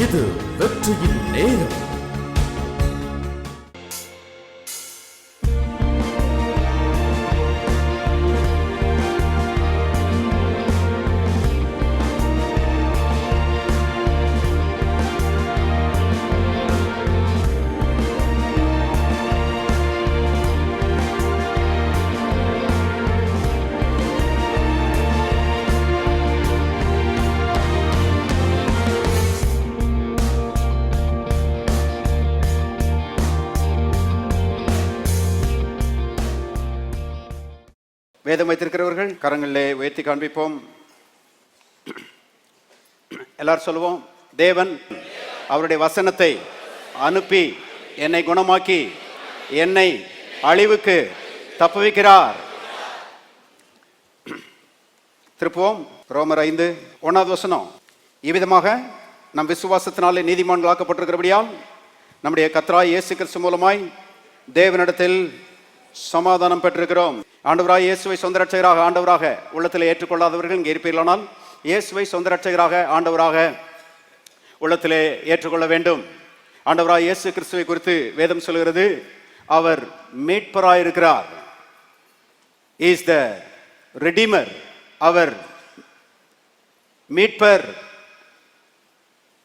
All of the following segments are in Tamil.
இது வெற்றியின் நேரம். வேதம் வைத்திருக்கிறவர்கள் கரங்களிலே உயர்த்தி காண்பிப்போம். எல்லாரும் சொல்லுவோம். தேவன் அவருடைய வசனத்தை அனுப்பி என்னை குணமாக்கி என்னை அழிவுக்கு தப்புவிக்கிறார். திருப்புவோம். ரோமர் 5:1 இவ்விதமாக நம் விசுவாசத்தினாலே நீதிமான்களாக்கப்பட்டிருக்கிறபடியால் நம்முடைய கர்த்தராகிய இயேசு கிறிஸ்து மூலமாய் தேவனிடத்தில் சமாதானம் பெற்றிருக்கிறோம். ஆண்டவராக இயேசுவை சொந்த ரட்சகராக ஆண்டவராக உள்ளத்தில் ஏற்றுக்கொள்ளாதவர்கள் இங்கே இருப்பீர்களானால் இயேசுவை சொந்த ரட்சகராக ஆண்டவராக உள்ளத்திலே ஏற்றுக்கொள்ள வேண்டும். ஆண்டவராக இயேசு கிறிஸ்துவை குறித்து வேதம் சொல்கிறது, அவர் மீட்பராயிருக்கிறார். Is the redeemer. அவர் மீட்பர்,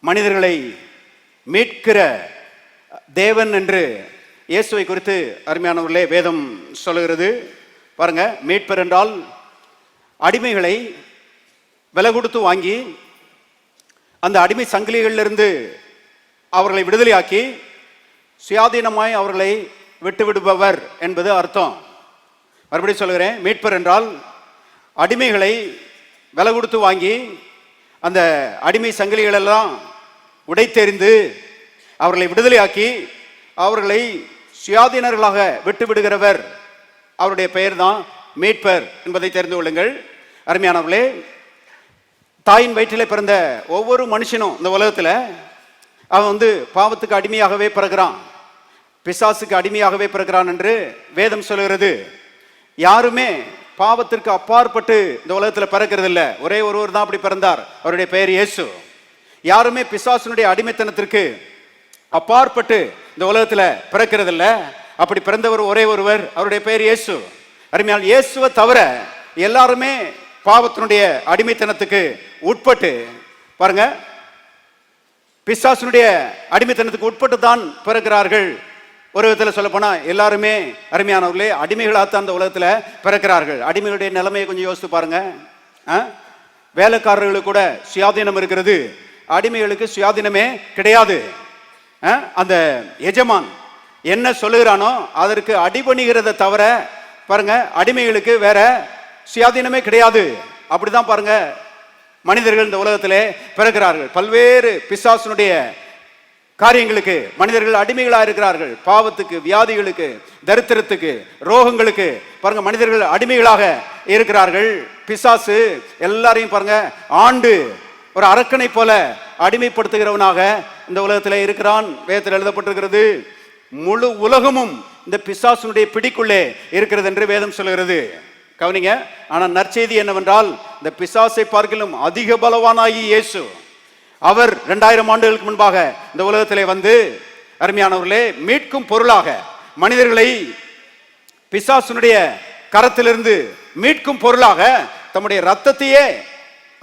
மனிதர்களை மீட்கிற தேவன் என்று இயேசுவை குறித்து அருமையானவர்களே வேதம் சொல்லுகிறது. பாருங்க, மீட்பர் என்றால் அடிமைகளை விலை கொடுத்து வாங்கி அந்த அடிமை சங்கிலிகளிலிருந்து அவர்களை விடுதலையாக்கி சுயாதீனமாய் அவர்களை விட்டு விடுபவர் என்பது அர்த்தம். மறுபடியும் சொல்கிறேன், மீட்பர் என்றால் அடிமைகளை விலை கொடுத்து வாங்கி அந்த அடிமை சங்கிலிகளெல்லாம் உடைத்தெறிந்து அவர்களை விடுதலையாக்கி அவர்களை சுயாதீனர்களாக விட்டு விடுகிறவர். அவருடைய பெயர் தான் மீட்பர் என்பதை தெரிந்து கொள்ளுங்கள். அருமையானவர்களே, தாயின் வயிற்றிலே பிறந்த ஒவ்வொரு மனுஷனும் இந்த உலகத்தில் அவன் பாவத்துக்கு அடிமையாகவே பிறகுறான், பிசாசுக்கு அடிமையாகவே பிறகுறான் என்று வேதம் சொல்கிறது. யாருமே பாவத்திற்கு அப்பாற்பட்டு இந்த உலகத்தில் பிறக்கிறது இல்லை. ஒரே ஒருவர் தான் அப்படி பிறந்தார், அவருடைய பெயர் இயேசு. யாருமே பிசாசுனுடைய அடிமைத்தனத்திற்கு அப்பாற்பட்டு இந்த உலகத்தில் பிறக்கிறது இல்லை. அப்படி பிறந்தவர் ஒரே ஒருவர், அவருடைய பெயர் இயேசு. அருமையால் இயேசுவை தவிர எல்லாருமே பாவத்தினுடைய அடிமைத்தனத்துக்கு உட்பட்டு, பாருங்க, பிசாசுனுடைய அடிமைத்தனத்துக்கு உட்பட்டு தான் பிறக்கிறார்கள். ஒரு விதத்தில் சொல்ல போனா எல்லாருமே அருமையானவர்களே அடிமைகளாகத்தான் இந்த உலகத்தில் பிறக்கிறார்கள். அடிமைகளுடைய நிலைமையை கொஞ்சம் யோசித்து பாருங்க. வேலைக்காரர்களுக்கு கூட சுயாதீனம் இருக்கிறது, அடிமைகளுக்கு சுயாதீனமே கிடையாது. அந்த எஜமான் என்ன சொல்லுகிறானோ அதற்கு அடிபணிகிறத தவிர பாருங்க அடிமைகளுக்கு வேற சுயாதீனமே கிடையாது. அப்படிதான் பாருங்க மனிதர்கள் இந்த உலகத்திலே பிறக்கிறார்கள். பல்வேறு பிசாசுனுடைய காரியங்களுக்கு மனிதர்கள் அடிமைகளாக இருக்கிறார்கள். பாவத்துக்கு, வியாதிகளுக்கு, தரித்திரத்துக்கு, ரோகங்களுக்கு பாருங்க மனிதர்கள் அடிமைகளாக இருக்கிறார்கள். பிசாசு எல்லாரையும் பாருங்க ஆண்டு ஒரு அரக்கனை போல அடிமைப்படுத்துகிறவனாக இந்த உலகத்தில் இருக்கிறான். வேதத்தில் எழுதப்பட்டிருக்கிறது, முழு உலகமும் இந்த பிசாசுனுடைய பிடிக்குள்ளே இருக்கிறது என்று வேதம் சொல்கிறது. கவனிங்க. ஆனா நற்செய்தி என்னவென்றால், இந்த பிசாசை பார்க்கிலும் அதிக பலவானாகி இயேசு, அவர் 2000 ஆண்டுகளுக்கு முன்பாக இந்த உலகத்திலே வந்து அருமையானவர்களே மீட்கும் பொருளாக மனிதர்களை பிசாசுனுடைய கரத்திலிருந்து மீட்கும் பொருளாக தம்முடைய ரத்தத்தையே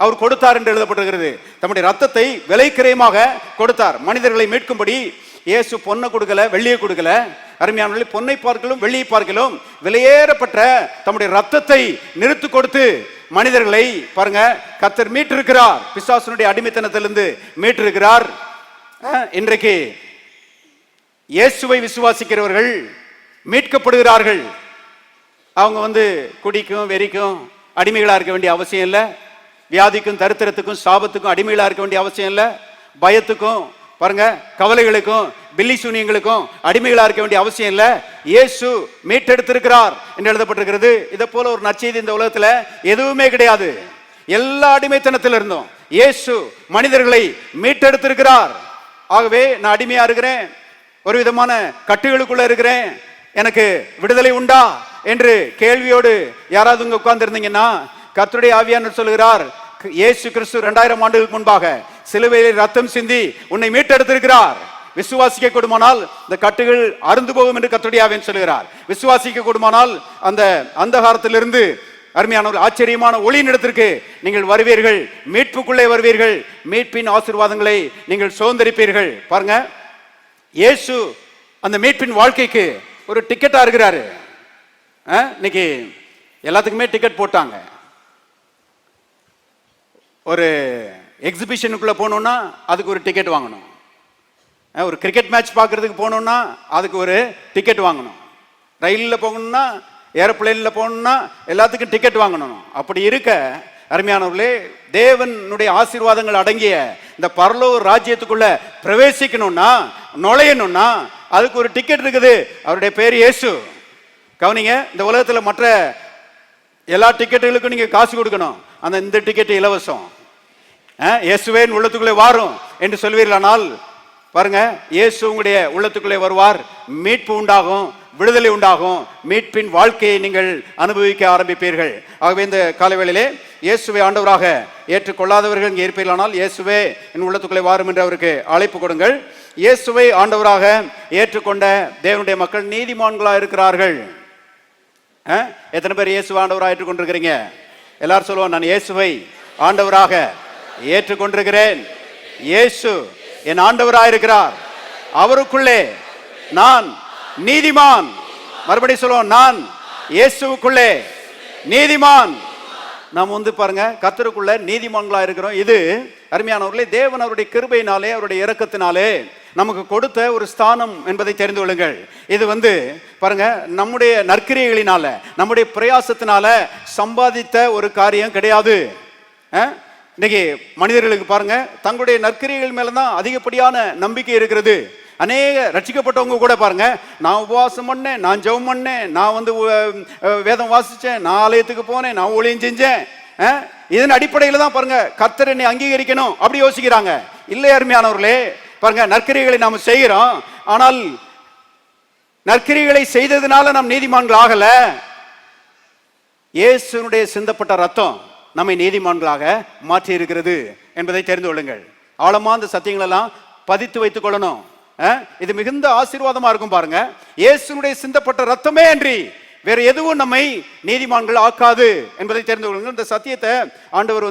அவர் கொடுத்தார் என்று எழுதப்பட்டிருக்கிறது. தம்முடைய ரத்தத்தை விலைக்கிரயமாக கொடுத்தார் மனிதர்களை மீட்கும்படி. இயேசு பொன்னை கொடுக்கல, வெள்ளியை கொடுக்கல. அருமையானவர்களே, பொன்னை பார்க்கலும் வெள்ளியை பார்க்கலும் விலையேறப்பட்ட தம்முடைய ரத்தத்தை நிறுத்து கொடுத்து மனிதர்களை பாருங்க கர்த்தர் மீட்டிருக்கிறார். பிசாசுனுடைய அடிமைத்தனத்திலிருந்து மீட்டிருக்கிறார். இன்றைக்கு இயேசுவை விசுவாசிக்கிறவர்கள் மீட்கப்படுகிறார்கள். அவங்க குடிக்கும் வெறிக்கும் அடிமைகளா இருக்க வேண்டிய அவசியம் இல்லை. வியாதிக்கும் தரித்திரத்துக்கும் சாபத்துக்கும் அடிமைகளா இருக்க வேண்டிய அவசியம் இல்லை. பயத்துக்கும் பாருங்க கவலைகளுக்கும் பில்லி சூனியங்களுக்கும் அடிமைகளா இருக்க வேண்டிய அவசியம் இல்லை. இயேசு மீட்டெடுத்திருக்கிறார் என்று எழுதப்பட்டிருக்கிறது. இதை போல ஒரு நற்செய்தி இந்த உலகத்துல எதுவுமே கிடையாது. எல்லா அடிமைத்தனத்திலிருந்தும் இயேசு மனிதர்களை மீட்டெடுத்திருக்கிறார். ஆகவே நான் அடிமையா இருக்கிறேன், ஒரு விதமான கட்டுகளுக்குள்ள இருக்கிறேன், எனக்கு விடுதலை உண்டா என்று கேள்வியோடு யாராவது உட்கார்ந்து இருந்தீங்கன்னா, கர்த்தருடைய ஆவியானவர் சொல்லுகிறார், இயேசு கிறிஸ்து 2000 ஆண்டுகளுக்கு முன்பாக சிலுவையில் ரத்தம் சிந்தி உன்னை மீட்டெடுத்திருக்கிறார். விசுவாசிக்க கூடுமானால் இந்த கட்டுகள் அருந்து போகும் என்று கர்த்தருடைய ஆவியானவர் சொல்கிறார். விசுவாசிக்க கூடுமானால் அந்த அந்தகாரத்திலிருந்து அருமையானவர்கள் ஆச்சரியமான ஒளியின் இடத்திற்கு நீங்கள் வருவீர்கள், மீட்புக்குள்ளே வருவீர்கள், மீட்பின் ஆசீர்வாதங்களை நீங்கள் சுதந்திரிப்பீர்கள். பாருங்க, இயேசு அந்த மீட்பின் வாழ்க்கைக்கு ஒரு டிக்கெட்டா இருக்கிறாரு. இன்னைக்கு எல்லாத்துக்குமே டிக்கெட் போட்டாங்க. ஒரு எக்ஸிபிஷனுக்குள்ள போனோம்னா அதுக்கு ஒரு டிக்கெட் வாங்கணும். ஒரு கிரிக்கெட் மேட்ச் பார்க்கறதுக்கு போனோம்னா அதுக்கு ஒரு டிக்கெட் வாங்கணும். ரயிலில் போகணும்னா, ஏரோப்ளேனில் போகணும்னா எல்லாத்துக்கும் டிக்கெட் வாங்கணும். அப்படி இருக்க அருமையானவர்களே, தேவனுடைய ஆசீர்வாதங்கள் அடங்கிய இந்த பரலோக ராஜ்யத்துக்குள்ள பிரவேசிக்கணும்னா, நுழையணும்னா அதுக்கு ஒரு டிக்கெட் இருக்குது. அவருடைய பேர் இயேசு. கவனிங்க, இந்த உலகத்தில் மற்ற எல்லா டிக்கெட்டுகளுக்கும் நீங்க காசு கொடுக்கணும். இந்த டிக்கெட் இலவசம். இயேசுவே உள்ளத்துக்குள்ளே வாரும் என்று சொல்வீர்களானால் பாருங்க, இயேசு உங்களுடைய உள்ளத்துக்குள்ளே வருவார். மீட்பு உண்டாகும், விடுதலை உண்டாகும், மீட்பின் வாழ்க்கையை நீங்கள் அனுபவிக்க ஆரம்பிப்பீர்கள். ஆகவே இந்த காலவேளையிலே இயேசுவை ஆண்டவராக ஏற்றுக்கொள்ளாதவர்கள் இங்கே இருப்பீர்களானால், இயேசுவே என் உள்ளத்துக்குள்ளே வாரும் என்று அவருக்கு அழைப்பு கொடுங்கள். இயேசுவை ஆண்டவராக ஏற்றுக்கொண்ட தேவனுடைய மக்கள் நீதிமான்களாக இருக்கிறார்கள். எத்தனை பேர் இயேசுவை ஆண்டவராக ஏற்றுக்கொண்டிருக்கிறீங்க? எல்லாரும் சொல்லுவோம், நான் இயேசுவை ஆண்டவராக ஏற்றுக்கொண்டிருக்கிறேன். இயேசு என் ஆண்டவராக இருக்கிறார். அவருக்குள்ளே நான் நீதிமான். மறுபடியும் சொல்லுவோம், நான் இயேசுவுக்குள்ளே நீதிமான். நாம் பாருங்க, கர்த்தருக்குள்ள நீதிமான்களா இருக்கிறோம். இது அருமையானவர்களே, தேவன் அவருடைய கிருபையினாலே, அவருடைய இரக்கத்தினாலே நமக்கு கொடுத்த ஒரு ஸ்தானம் என்பதை தெரிந்து கொள்ளுங்கள். இது பாருங்க, நம்முடைய நற்கிரியைகளினால, நம்முடைய பிரயாசத்தினால சம்பாதித்த ஒரு காரியம் கிடையாது. இன்னைக்கு மனிதர்களுக்கு பாருங்க, தங்களுடைய நற்கிரியைகள் மேலதான் அதிகப்படியான நம்பிக்கை இருக்கிறது. அநேக ரட்சிக்கப்பட்டவங்க கூட பாருங்க, நான் உபவாசம் பண்ணேன், நான் ஜெபம் பண்ணேன், நான் வேதம் வாசிச்சேன், நான் ஆலயத்துக்கு போனேன், நான் ஊழியம் செஞ்சேன், இதன் அடிப்படையில் தான் பாருங்க கர்த்தர் என்னை அங்கீகரிக்கணும் அப்படி யோசிக்கிறாங்க. இல்லை அருமையானவர்களே, பாருங்க, நற்கிரியைகளை நாம் செய்கிறோம். ஆனால் நற்கிரியைகளை செய்ததுனால நாம் நீதிமான்கள் ஆகல. இயேசுனுடைய சிந்தப்பட்ட ரத்தம் நம்மை நீதிமான்களாக மாற்றி இருக்கிறது என்பதை தெரிந்து கொள்ளுங்கள். ஆழமா அந்த சத்தியங்கள் எல்லாம் பதித்து வைத்துக் கொள்ளணும். இது மிகுந்த ஆசீர்வாதமா இருக்கும். பாருங்க, இயேசுனுடைய சிந்தப்பட்ட ரத்தமே அன்றி வேற எதுவும் நம்மை நீதிமான்கள் ஆக்காது என்பதை தெரிந்து கொள்ளுங்கள். இந்த சத்தியத்தை ஆண்டவர்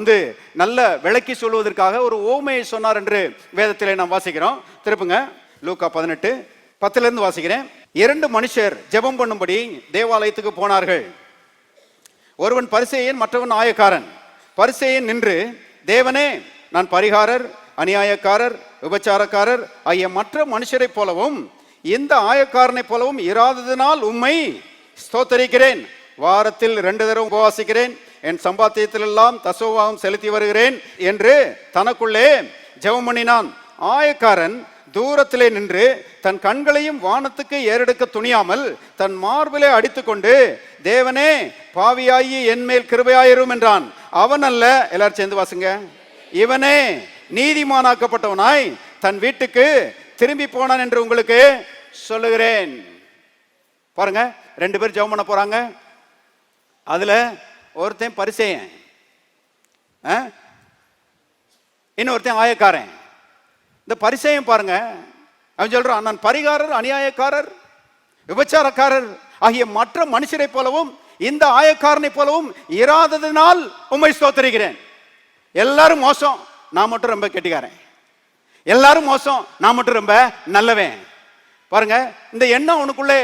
நல்ல விளக்கி சொல்வதற்காக ஒரு ஓமையை சொன்னார் என்று வேதத்திலே நாம் வாசிக்கிறோம். திருப்புங்க, லூக்கா 18:10 வாசிக்கிறேன். 2 மனுஷர் ஜெபம் பண்ணும்படி தேவாலயத்துக்கு போனார்கள். ஒருவன் பரிசேயன், மற்றவன் ஆயக்காரன். பரிசேயன் நின்று, தேவனே, நான் பரிகாரர், அநியாயக்காரர், விபச்சாரக்காரர் ஆகிய மற்ற மனுஷரை போலவும் இந்த ஆயக்காரனை போலவும் இராததினால் உம்மை ஸ்தோத்தரிக்கிறேன். வாரத்தில் 2 தடவை உபவாசிக்கிறேன், என் சம்பாத்தியத்தில் எல்லாம் தசோபாகம் செலுத்தி வருகிறேன் என்று தனக்குள்ளே ஜெபம் பண்ணினான். ஆயக்காரன் தூரத்திலே நின்று தன் கண்களையும் வானத்துக்கு ஏறெடுக்க துணியாமல் தன் மார்பிலே அடித்துக்கொண்டு, தேவனே, பாவியாயி என் மேல் கிருபையாயிரும் என்றான். அவன் அல்ல, எல்லாரும் சேர்ந்து வாசுங்க, இவனே நீதிமானாக்கப்பட்டவனாய் தன் வீட்டுக்கு திரும்பி போனான் என்று உங்களுக்கு சொல்லுகிறேன். பாருங்க, 2 பேர் ஜெபம் பண்ண போறாங்க. அதுல ஒருத்தன் பரிசேயன், இன்னொருத்தன் ஆயக்காரன். இந்த பரிசேயன் பாருங்க, அவன் சொல்றான், நான் பரிகாரர், அநியாயக்காரர், விபச்சாரக்காரர் ஆகிய மற்ற மனுஷரை போலவும் இந்த ஆயக்காரனை போலவும் இராததினால் உம்மை ஸ்தோத்தரிக்கிறேன். எல்லாரும் மோசம், நான் மட்டும் ரொம்ப கெட்டிக்காரன். எல்லாரும் மோசம், நான் மட்டும் ரொம்ப நல்லவன். பாருங்க, இந்த எண்ணம் அவனுக்குள்ளே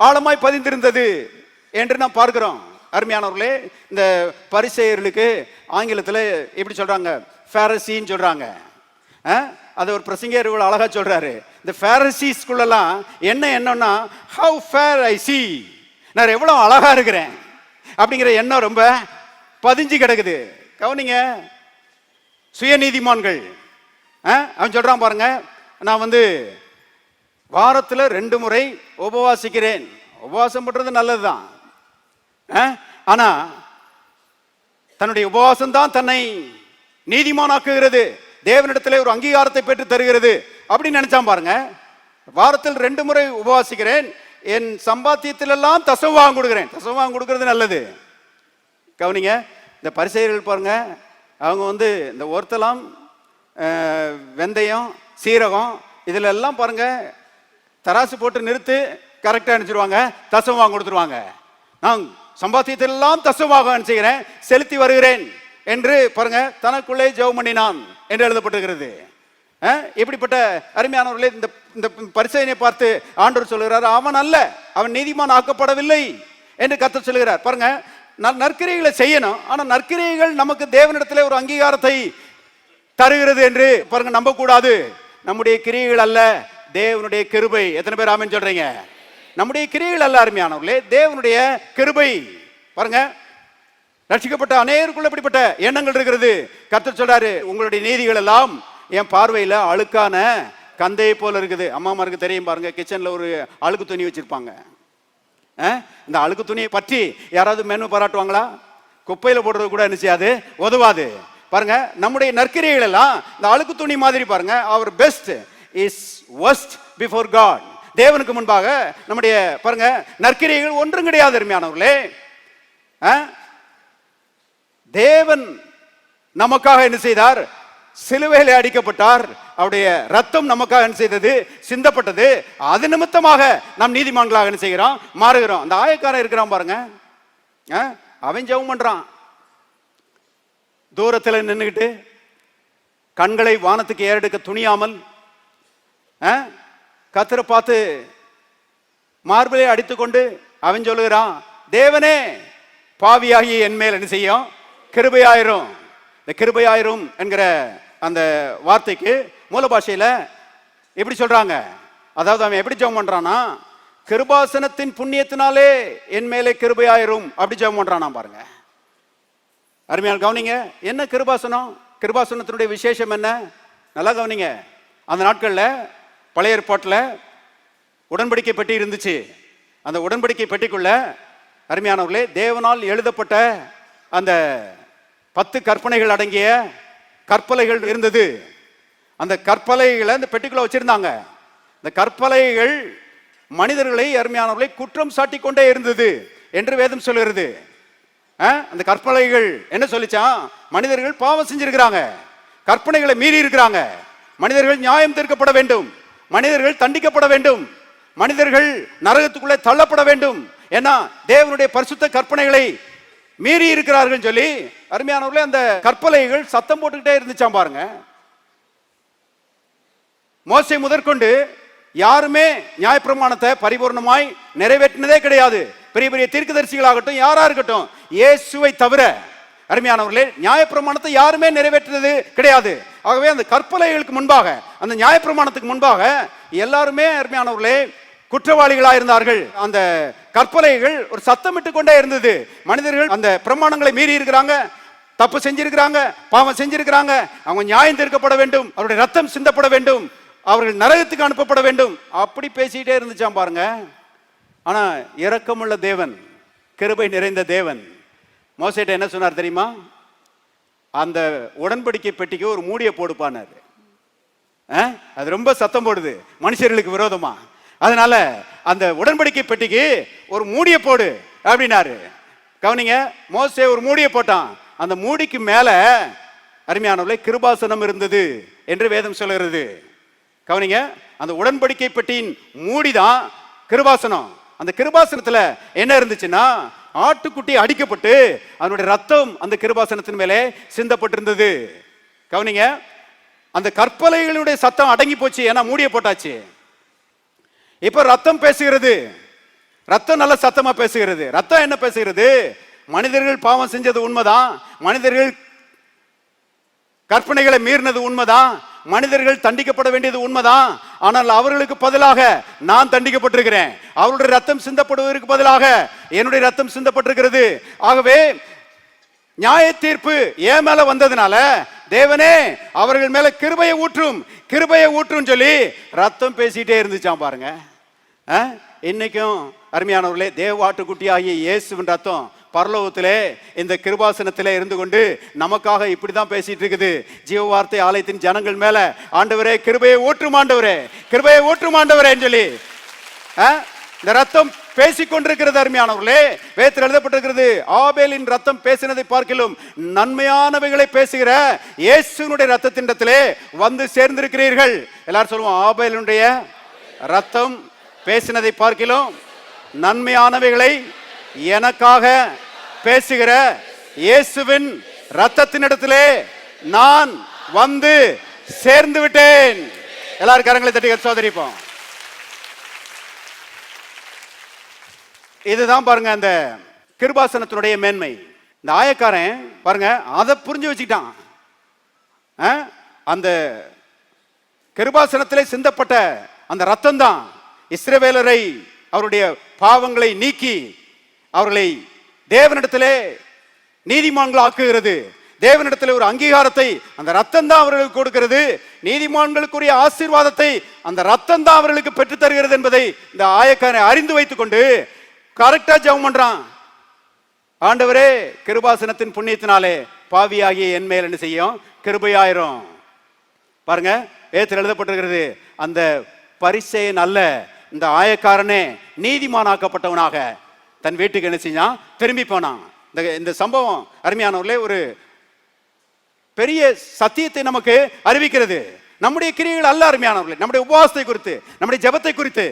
ஆழமாய் பதிந்திருந்தது என்று நாம் பார்க்கிறோம். அருமையானவர்களே, இந்த பரிசேயர்களுக்கு ஆங்கிலத்தில் எப்படி சொல்றாங்க? பாரசீன்னு சொல்றாங்க. அது ஒரு பிரசங்கர் அழகா சொல்றாரு. இந்த பாரசீஸ்குள்ளெல்லாம் என்ன என்னன்னா, ஹவ் ஃபேர் ஐ சி, நான் எவ்வளவு அழகா இருக்கிறேன் அப்படிங்கிற எண்ணம் ரொம்ப பதிஞ்சு கிடக்குது. கவனிங்க, சுயநீதிமான்கள். அவன் சொல்றான் பாருங்க, நான் வாரத்தில் 2 முறை உபவாசிக்கிறேன். உபவாசம் பண்றது நல்லதுதான். ஆனா தன்னுடைய உபவாசம் தான் தன்னை நீதிமானாக்குகிறது, தேவனிடத்திலே ஒரு அங்கீகாரத்தை பெற்று தருகிறது அப்படின்னு நினைச்சான் பாருங்க. வாரத்தில் 2 முறை உபவாசிக்கிறேன், என் சம்பாத்தியத்தில் எல்லாம் தசவாகம் கொடுக்கிறேன். தசவாகம் கொடுக்கிறது நல்லது. கவனிங்க, இந்த பரிசேயர்கள் பாருங்க, அவங்க இந்த ஒருத்தலாம் வெந்தயம், சீரகம் இதில் எல்லாம் பாருங்க தராசு போட்டு நிறுத்து கரெக்டாக அனுப்பிச்சிருவாங்க, தசமாக கொடுத்துருவாங்க. நான் சம்பாத்தியத்தெல்லாம் தசமாக செய்கிறேன், செலுத்தி வருகிறேன் என்று பாருங்க தனக்குள்ளே ஜெபம் பண்ணினான் என்று எழுதப்பட்டிருக்கிறது. இப்படிப்பட்ட அருமையானவர்களே, இந்த பரிசேயனை பார்த்து ஆண்டவர் சொல்கிறார், அவன் அல்ல, அவன் நீதிமான் ஆக்கப்படவில்லை என்று கர்த்தர் சொல்கிறார். பாருங்க, நற்கிரியைகளை செய்யணும், ஆனா நற்கிரியைகள் நமக்கு தேவனிடத்திலே ஒரு அங்கீகாரத்தை தருகிறது என்று பாருங்க நம்பக்கூடாது. நம்முடைய கிரியைகள் அல்ல, தேவனுடைய கிருபை. எத்தனை பேர் ஆமென் சொல்றீங்க? நம்முடைய கிரியைகள் அல்ல அருமையானவர்களே, தேவனுடைய கிருபை. பாருங்க, ரட்சிக்கப்பட்ட அநேகருக்குள்ள இப்படிப்பட்ட எண்ணங்கள் இருக்கிறது. கர்த்தர் சொல்றாரு, உங்களுடைய நீதிகள் எல்லாம் என் பார்வையில அழுக்கான கந்தையை போல இருக்குது. அம்மாமாருக்கு தெரியும் பாருங்க, கிச்சன்ல ஒரு அழுக்கு துணி வச்சிருப்பாங்க. இந்த அழுக்கு துணியை பற்றி யாராவது மேன்மை பாராட்டுவாங்களா? குப்பையில போடுறது கூட என்ன செய்யாது, உதவாது. பாருங்க, நம்முடைய நற்கிரியைகள் எல்லாம் இந்த அழுக்கு துணி மாதிரி. பாருங்க, our best is worst before God. தேவனுக்கு முன்பாக நம்முடைய பாருங்க நற்கிரியைகள் ஒன்றும் கிடையாது அருமையானவர்களே. தேவன் நமக்காக என்ன செய்தார்? சிலுவையிலே அடிக்கப்பட்டார், அவருடைய ரத்தம் நமக்காக என்ன செய்தது? சிந்தப்பட்டது. அது நிமித்தமாக நாம் நீதிமான்களாக என்ன செய்கிறோம்? மாறுகிறோம். அந்த ஆயக்காரன் இருக்கிறான் பாருங்க, அவன் ஜெபம் பண்றான், தூரத்தில் நின்றுகிட்டு கண்களை வானத்துக்கு ஏறெடுக்க துணியாமல் கர்த்தரை பார்த்து மார்பிலை அடித்துக்கொண்டு அவன் சொல்லுகிறான், தேவனே பாவியாகி என் மேல் என்ன செய்யும்? கிருபையாயிரும். இந்த கிருபையாயிரும் என்கிற அந்த வார்த்தைக்கு மூல பாஷையில எப்படி சொல்றாங்க? அதாவது அவன் எப்படி ஜெபம் பண்றானா, கிருபாசனத்தின் புண்ணியத்தினாலே என் மேலே கிருபையாயிரும் அப்படி ஜெபம் பண்றானா. பாருங்க அருமையான கவனிங்க, என்ன கிருபாசனம்? கிருபாசனத்தினுடைய விசேஷம் என்ன? நல்லா கவனிங்க. அந்த நாட்கள்ல பழைய ஏற்பாட்டில் உடன்படிக்கை பெட்டி இருந்துச்சு. அந்த உடன்படிக்கை பெட்டிக்குள்ள அருமையானவர்களே தேவனால் எழுதப்பட்ட அந்த 10 கற்பனைகள் அடங்கிய கற்பலைகள் இருந்தது. அந்த கற்பலைகளை அந்த பெட்டிக்குள்ள வச்சிருந்தாங்க. இந்த கற்பலைகள் மனிதர்களை அருமையானவர்களை குற்றம் சாட்டி கொண்டே இருந்தது என்று வேதம் சொல்கிறது. அந்த கற்பனைகள் என்ன சொல்லிச்சான்? மனிதர்கள் பாவம் செஞ்சிருக்கிறாங்க, கற்பனைகளை மீறி இருக்கிறாங்க, மனிதர்கள் நியாயம் தீர்க்கப்பட வேண்டும், மனிதர்கள் தண்டிக்கப்பட வேண்டும், மனிதர்கள் நரகத்துக்குள்ளே தள்ளப்பட வேண்டும், ஏன்னா தேவனுடைய பரிசுத்த கற்பனைகளை மீறி இருக்கிறார்கள் சொல்லி அருமையானவர்களே அந்த கற்பனைகள் சத்தம் போட்டுக்கிட்டே இருந்துச்சாம். பாருங்க, மோசே முதற்கொண்டு யாருமே நியாயப்பிரமாணத்தை பரிபூர்ணமாய் நிறைவேற்றினதே கிடையாது. பெரிய பெரிய தீர்க்கதரிசிகளாகட்டும் யாரா இருக்கட்டும், இயேசுவை தவிர அருமையானவர்களே நியாயப்பிரமாணத்தை யாருமே நிறைவேற்றினது கிடையாது. ஆகவே அந்த கற்பனைகளுக்கு முன்பாக, அந்த நியாயப்பிரமாணத்துக்கு முன்பாக எல்லாருமே அருமையானவர்களே குற்றவாளிகளாக இருந்தார்கள். அந்த கற்பனைகள் ஒரு சத்தமிட்டு கொண்டே இருந்தது. மனிதர்கள் அந்த பிரமாணங்களை மீறி இருக்கிறாங்க, தப்பு செஞ்சிருக்கிறாங்க, பாவம் செஞ்சிருக்கிறாங்க, அவங்க நியாயம் தீர்க்கப்பட வேண்டும், அவருடைய ரத்தம் சிந்தப்பட வேண்டும், அவர்கள் நரகத்துக்கு அனுப்பப்பட வேண்டும், அப்படி பேசிட்டே இருந்துச்சாம். பாருங்க, ஆனா இரக்கமுள்ள தேவன், கிருபை நிறைந்த தேவன் மோசேட்ட என்ன சொன்னார் தெரியுமா? அந்த உடன்படிக்கை பெட்டிக்கு ஒரு மூடியை போடுப்பானாரு. அது ரொம்ப சத்தம் போடுது மனுஷர்களுக்கு விரோதமா, அதனால அந்த உடன்படிக்கை பெட்டிக்கு ஒரு மூடியை போடு அப்படின்னாரு. கவனிங்க, மோசே ஒரு மூடியை போட்டான். அந்த மூடிக்கு மேல அருமையானவர்களே கிருபாசனம் இருந்தது என்று வேதம் சொல்கிறது. கவனிங்க, அந்த உடன்படிக்கை பெட்டியின் மூடிதான் கிருபாசனம். அந்த கிருபாசனத்துல என்ன இருந்துச்சுன்னா, ஆட்டுக்குட்டி அடிக்கப்பட்டு அதனுடைய ரத்தம் அந்த கிருபாசனத்தின் மேலே சிந்தப்பட்டிருந்தது. கவனிங்க, அந்த கற்பலைகளுடைய சத்தம் அடங்கி போச்சு, ஏன்னா மூடிய போட்டாச்சு. இப்ப ரத்தம் பேசுகிறது, ரத்தம் நல்ல சத்தமா பேசுகிறது. ரத்தம் என்ன பேசுகிறது? மனிதர்கள் பாவம் செஞ்சது உண்மைதான், மனிதர்கள் கற்பனைகளை மீறினது உண்மைதான், மனிதர்கள் தண்டிக்கப்பட வேண்டியது உண்மைதான். ஆனால் அவர்களுக்கு பதிலாக நான் தண்டிக்கப்பட்டிருக்கிறேன். அவருடைய ரத்தம் சிந்தப்படுவதற்கு பதிலாக என்னுடைய ரத்தம் சிந்தப்பட்டிருக்கிறது. ஆகவே நியாய தீர்ப்பு ஏன் மேல வந்ததுனால தேவனே அவர்கள் மேல கிருபையை ஊற்றும், கிருபையை ஊற்றும் சொல்லி ரத்தம் பேசிட்டே இருந்துச்சாம். பாருங்க, இன்னைக்கும் அருமையானவர்களே தேவ ஆட்டுக்குட்டியாகிய இயேசுவின் ரத்தம் பரலோகத்திலே இந்த கிருபாசனத்திலே இருந்து கொண்டு நமக்காக இப்படிதான் பேசிட்டு இருக்குது. ஜீவ வார்த்தை ஆலயத்தின் ஜனங்கள் மேல ஆண்டவரே கிருபையை ஊற்றும் ஆண்டவரே, கிருபையை ஊற்றும் ஆண்டவரே சொல்லி இந்த ரத்தம் பேசிக் கொண்டிருக்கிறது. அருமையானவர்களே, வேதத்தில் எழுதப்பட்டிருக்கிறது, ஆபேலின் ரத்தம் பேசினதை பார்க்கிலும் நன்மையானவைகளை பேசுகிற இயேசுனுடைய ரத்தத்தினிடத்திலே வந்து சேர்ந்திருக்கிறீர்கள். எல்லாரும் சொல்லுவோம், ஆபேலினுடைய ரத்தம் பேசினதை பார்க்கிலும் நன்மையானவைகளை எனக்காக பேசுகிற இயேசுவின் ரத்தத்தினிடத்திலே நான் வந்து சேர்ந்து விட்டேன். எல்லாரும் கரங்களை தட்டி சோதரிப்போம். இதுதான் பாருங்க அந்த கிருபாசனத்தினுடைய மேன்மை. இந்த ஆயக்காரன் பாருங்க அதை புரிஞ்சு வச்சுக்கிட்டான். அந்த கிருபாசனத்திலே சிந்தப்பட்ட அந்த ரத்தம் தான் இஸ்ரவேலரை அவருடைய பாவங்களை நீக்கி அவர்களை தேவனிடத்திலே நீதிமான்கள் ஆக்குகிறது. தேவனிடத்தில் ஒரு அங்கீகாரத்தை அந்த ரத்தம் தான் அவர்களுக்கு கொடுக்கிறது. நீதிமான்களுக்குரிய ஆசீர்வாதத்தை அந்த ரத்தம் தான் அவர்களுக்கு பெற்றுத் தருகிறது என்பதை இந்த ஆயக்காரன் அறிந்து வைத்துக் கொண்டு கரெக்டா ஜெபம் பண்றான். ஆண்டவரே, கிருபாசனத்தின் புண்ணியத்தினாலே பாவியாகிய என் மேல் என்ன செய்யும்? கிருபையாயிரும். பாருங்க, வேதத்தில் எழுதப்பட்டிருக்கிறது, அந்த பரிசேயன் அல்ல, இந்த ஆயக்காரனே நீதிமானாக்கப்பட்டவனாக தன் வீட்டுக்கு என்ன செஞ்சான்? திரும்பி போனான். இந்த சம்பவம் அருமையானவர்களே ஒரு பெரிய சத்தியத்தை நமக்கு அறிவிக்கிறது. நம்முடைய கிரியைகள் அல்ல அருமையானவர்களே, நம்முடைய உபவாசத்தை குறித்து, நம்முடைய ஜெபத்தை குறித்து,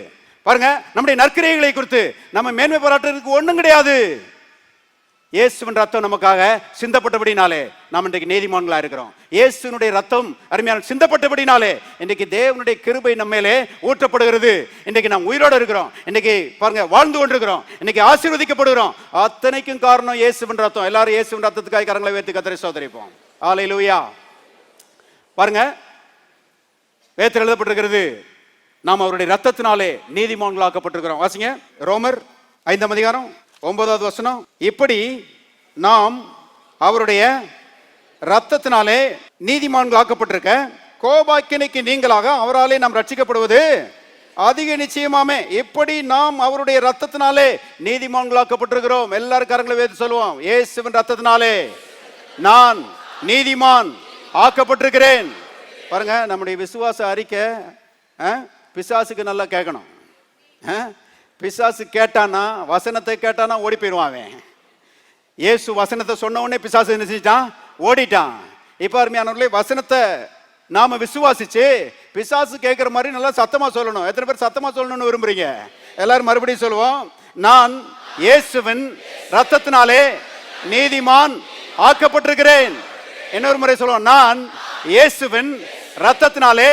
பாருங்க, நம்முடைய நற்கிரியைகளை குறித்து நம்ம மேன்மை பாராட்டுறதுக்கு ஒண்ணும் கிடையாது. இயேசுவின் ரத்தம் நமக்காக சிந்தப்பட்டபடினாலே நாம் இன்றைக்கு நீதிமான்களா இருக்கிறோம். இயேசுனுடைய ரத்தம் அருமையான சிந்தப்பட்டபடினாலே இன்றைக்கு தேவனுடைய கிருபை நம்ம மேலே ஊற்றப்படுகிறது. இன்றைக்கு நாம் உயிரோடு இருக்கிறோம். இன்றைக்கு பாருங்க வாழ்ந்து கொண்டிருக்கிறோம். இன்றைக்கு ஆசீர்வதிக்கப்படுகிறோம். அத்தனைக்கும் காரணம் இயேசுவின் ரத்தம். எல்லாரும் இயேசுவின் ரத்தத்துக்காக கரங்களை வைத்து கர்த்தரை ஸ்தோத்திரிப்போம். ஹல்லேலூயா. பாருங்க, வேதத்தில் எழுதப்பட்டிருக்கிறது, நாம் அவருடைய ரத்தத்தினாலே நீதிமான்களாக்கப்பட்டிருக்கிறோம். வாசிங்க, ரோமர் 5ஆம் அதிகாரம் 9வது வசனம். இப்படி நாம் அவருடைய ரத்தத்தினாலே நீதிமான்களாக்கப்பட்டிருக்க கோபாக்கினைக்கு நீங்களாக அவராலே நாம் ரட்சிக்கப்படுவது அதிக நிச்சயமாமே. இப்படி நாம் அவருடைய ரத்தத்தினாலே நீதிமான்களாக்கப்பட்டிருக்கிறோம். எல்லாரும் கரங்களை வைத்து சொல்லுவோம், இயேசுவின் ரத்தத்தினாலே நான் நீதிமான் ஆக்கப்பட்டிருக்கிறேன். பாருங்க, நம்முடைய விசுவாச அறிக்கை பிசாசுக்கு நல்லா கேட்கணும். பிசாசு கேட்டானா, வசனத்தை கேட்டானா ஓடி போயிடுவான். இயேசு வசனத்தை சொன்ன உடனே பிசாசு என்ன செஞ்சான்? ஓடிட்டான். இப்ப அருமையானவர்களே, வசனத்தை நாம விசுவாசிச்சு பிசாசு கேட்கிற மாதிரி நல்லா சத்தமா சொல்லணும். எத்தனை பேர் சத்தமா சொல்லணும்னு விரும்புறீங்க? எல்லாரும் மறுபடியும் சொல்லுவோம், நான் இயேசுவின் ரத்தத்தினாலே நீதிமான் ஆக்கப்பட்டிருக்கிறேன். இன்னொரு முறை சொல்லுவோம், நான் இயேசுவின் ரத்தத்தினாலே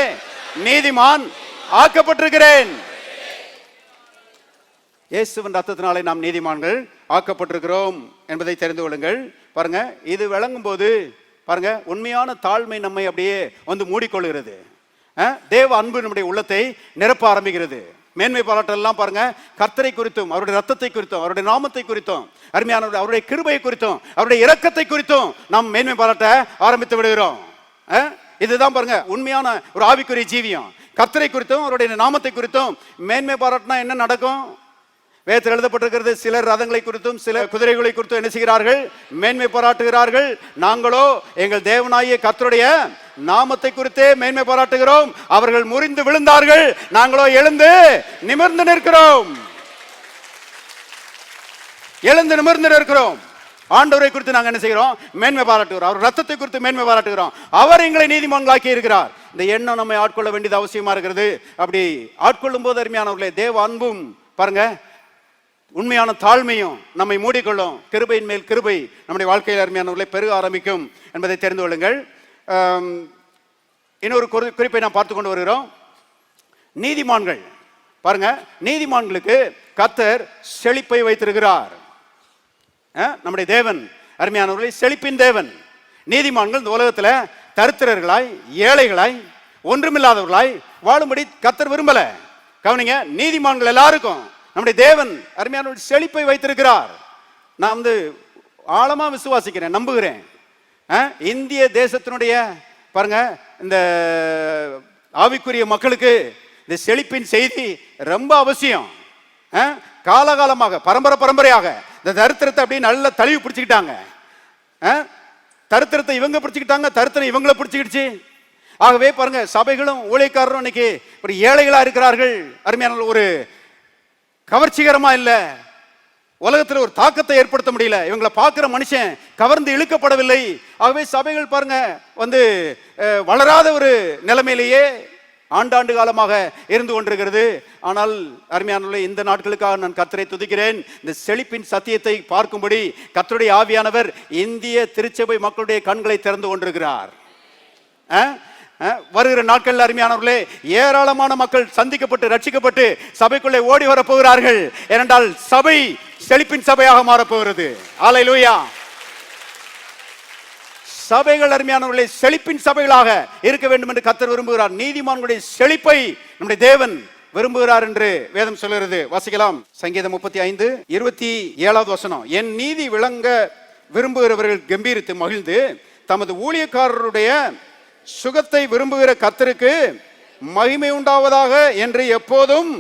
நீதிமான் ஆக்கப்பட்டிருக்கிறேன். இயேசுவின் ரத்தத்தினாலே நாம் நீதிமான்கள் ஆக்கப்பட்டிருக்கிறோம் என்பதை தெரிந்து கொள்ளுங்கள். பாருங்க, இது விளங்கும் போது பாருங்க உண்மையான தாழ்மை நம்மை அப்படியே வந்து மூடிக்கொள்கிறது. தேவ அன்பு நம்முடைய உள்ளத்தை நிரப்ப ஆரம்பிக்கிறது. மேன்மை பாராட்டெல்லாம் பாருங்க, கர்த்தரை குறித்தும் அவருடைய ரத்தத்தை குறித்தும் அவருடைய நாமத்தை குறித்தும் அருமையான அவருடைய கிருபையை குறித்தும் அவருடைய இரக்கத்தை குறித்தும் நாம் மேன்மை பாராட்ட ஆரம்பித்து விடுகிறோம். இதுதான் பாருங்க உண்மையான ஒரு ஆவிக்குரிய ஜீவியம். கர்த்தரை குறித்தும் அவருடைய நாமத்தை குறித்தும் மேன்மை பாராட்டினா என்ன நடக்கும்? வேதத்தில் எழுதப்பட்டிருக்கிறது, சிலர் ரதங்களை குறித்தும் சில குதிரைகளை குறித்தும் என்ன செய்கிறார்கள்? மேன்மை பாராட்டுகிறார்கள். நாங்களோ எங்கள் தேவனாகிய கர்த்தருடைய நாமத்தை குறித்தே மேன்மை பாராட்டுகிறோம். அவர்கள் முறிந்து விழுந்தார்கள், நாங்களோ எழுந்து நிமிர்ந்து நிற்கிறோம். எழுந்து நிமிர்ந்து நிற்கிறோம். ஆண்டவரை குறித்து நாங்கள் என்ன செய்கிறோம்? மேன்மை பாராட்டுகிறோம். அவர் ரத்தத்தை குறித்து மேன்மை பாராட்டுகிறோம். அவர் எங்களை நீதிமான்களாக்கி இருக்கிறார். இந்த எண்ணம் நம்மை ஆட்கொள்ள வேண்டியது அவசியமா இருக்கிறது. அப்படி ஆட்கொள்ளும் போது அருமையானவர்களே, தேவ அன்பும் பாருங்க உண்மையான தாழ்மையும் நம்மை மூடிக்கொள்ளும். கிருபையின் மேல் கிருபை நம்முடைய வாழ்க்கையில் அருமையானவர்களை பெருக ஆரம்பிக்கும் என்பதை தெரிந்து கொள்ளுங்கள். இன்னொரு குறிப்பை நாம் பார்த்து கொண்டு வருகிறோம். நீதிமான்கள் பாருங்க, நீதிமான்களுக்கு கர்த்தர் செழிப்பை வைத்திருக்கிறார். நம்முடைய தேவன் அருமையானவர்களை செழிப்பின் தேவன். நீதிமான்கள் இந்த உலகத்தில் தரித்திரர்களாய் ஏழைகளாய் ஒன்றுமில்லாதவர்களாய் வாழும்படி கர்த்தர் விரும்பல. கவனிங்க, நீதிமான்கள் எல்லாருக்கும் நம்முடைய தேவன் அருமையான செழிப்பை வைத்திருக்கிறார். நான் ஆழமா விசுவாசிக்கிறேன், நம்புகிறேன். இந்திய தேசத்தினுடைய பாருங்க இந்த ஆவிக்குரிய மக்களுக்கு இந்த செழிப்பின் செய்தி ரொம்ப அவசியம். காலகாலமாக பரம்பரையாக இந்த தரித்திரத்தை அப்படியே நல்லா தழுவி பிடிச்சிக்கிட்டாங்க. தரித்திரத்தை இவங்க பிடிச்சிக்கிட்டாங்க, தரித்திரம் இவங்களை பிடிச்சிக்கிடுச்சு. ஆகவே பாருங்க, சபைகளும் ஊழியக்காரரும் இன்னைக்கு இப்படி ஏழைகளா இருக்கிறார்கள். அருமையான ஒரு கவர்ச்சிகரமா இல்ல, உலகத்துல ஒரு தாக்கத்தை ஏற்படுத்த முடியல, இவங்களை பார்க்கிற மனுஷன் கவர்ந்து இழுக்கப்படவில்லை. ஆகவே சபைகள் பாருங்க வளராத ஒரு நிலைமையிலேயே ஆண்டாண்டு காலமாக இருந்து கொண்டிருக்கிறது. ஆனால் அருமையான இந்த நாட்களுக்காக நான் கர்த்தரை துதிக்கிறேன். இந்த செழிப்பின் சத்தியத்தை பார்க்கும்படி கர்த்தருடைய ஆவியானவர் இந்திய திருச்சபை மக்களுடைய கண்களை திறந்து கொண்டிருக்கிறார். வருகிற நாட்கள் அருமையானவர்களே ஏராளமான மக்கள் சந்திக்கப்பட்டு ரட்சிக்கப்பட்டு சபைக்குள்ளே ஓடி வர போகிறார்கள். ஏனென்றால் சபை செழிப்பின் சபையாக மாறப்போகிறது. அல்லேலூயா. சபைகள் அருமையானவர்களே செழிப்பின் சபைகளாக இருக்க வேண்டும் என்று கர்த்தர் விரும்புகிறார். நீதிமான்களுடைய செழிப்பை நம்முடைய தேவன் விரும்புகிறார் என்று வேதம் சொல்கிறது. வாசிக்கலாம். சங்கீதம் 35:27 வசனம். என் நீதி விளங்க விரும்புகிறவர்கள் கம்பீரித்து மகிழ்ந்து தமது ஊழியக்காரருடைய சுகத்தை விரும்புகிற கர்த்தருக்கு மகிமை உண்டாவதாக என்று எப்போதும்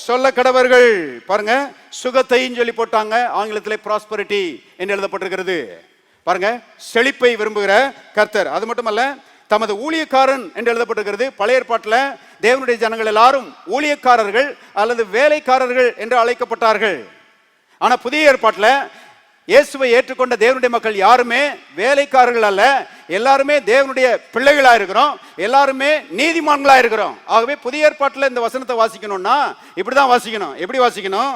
சொல்ல கடவர்கள். பாருங்க, சுகத்தையும் சொல்லி போட்டாங்க, ஆங்கிலத்திலே ப்ராஸ்பரிட்டி என்று எழுதப்பட்டிருக்கிறது. பாருங்க, செழிப்பை விரும்புகிற கர்த்தர். அது மட்டுமல்ல, தமது ஊழியக்காரன் என்று எழுதப்பட்டிருக்கிறது. பழைய ஏற்பாட்டில் தேவனுடைய ஜனங்கள் எல்லாரும் ஊழியக்காரர்கள் அல்லது வேலைக்காரர்கள் என்று அழைக்கப்பட்டார்கள். ஆனா புதிய ஏற்பாட்டில் இயேசுவை ஏற்றுக்கொண்ட தேவனுடைய மக்கள் யாருமே வேலைக்காரர்கள் அல்ல, எல்லாருமே தேவனுடைய பிள்ளைகளா இருக்கிறோம், எல்லாருமே நீதிமான்களா இருக்கிறோம். ஆகவே புதிய ஏற்பாட்டில் இந்த வசனத்தை வாசிக்கணும்னா இப்படிதான் வாசிக்கணும். எப்படி வாசிக்கணும்?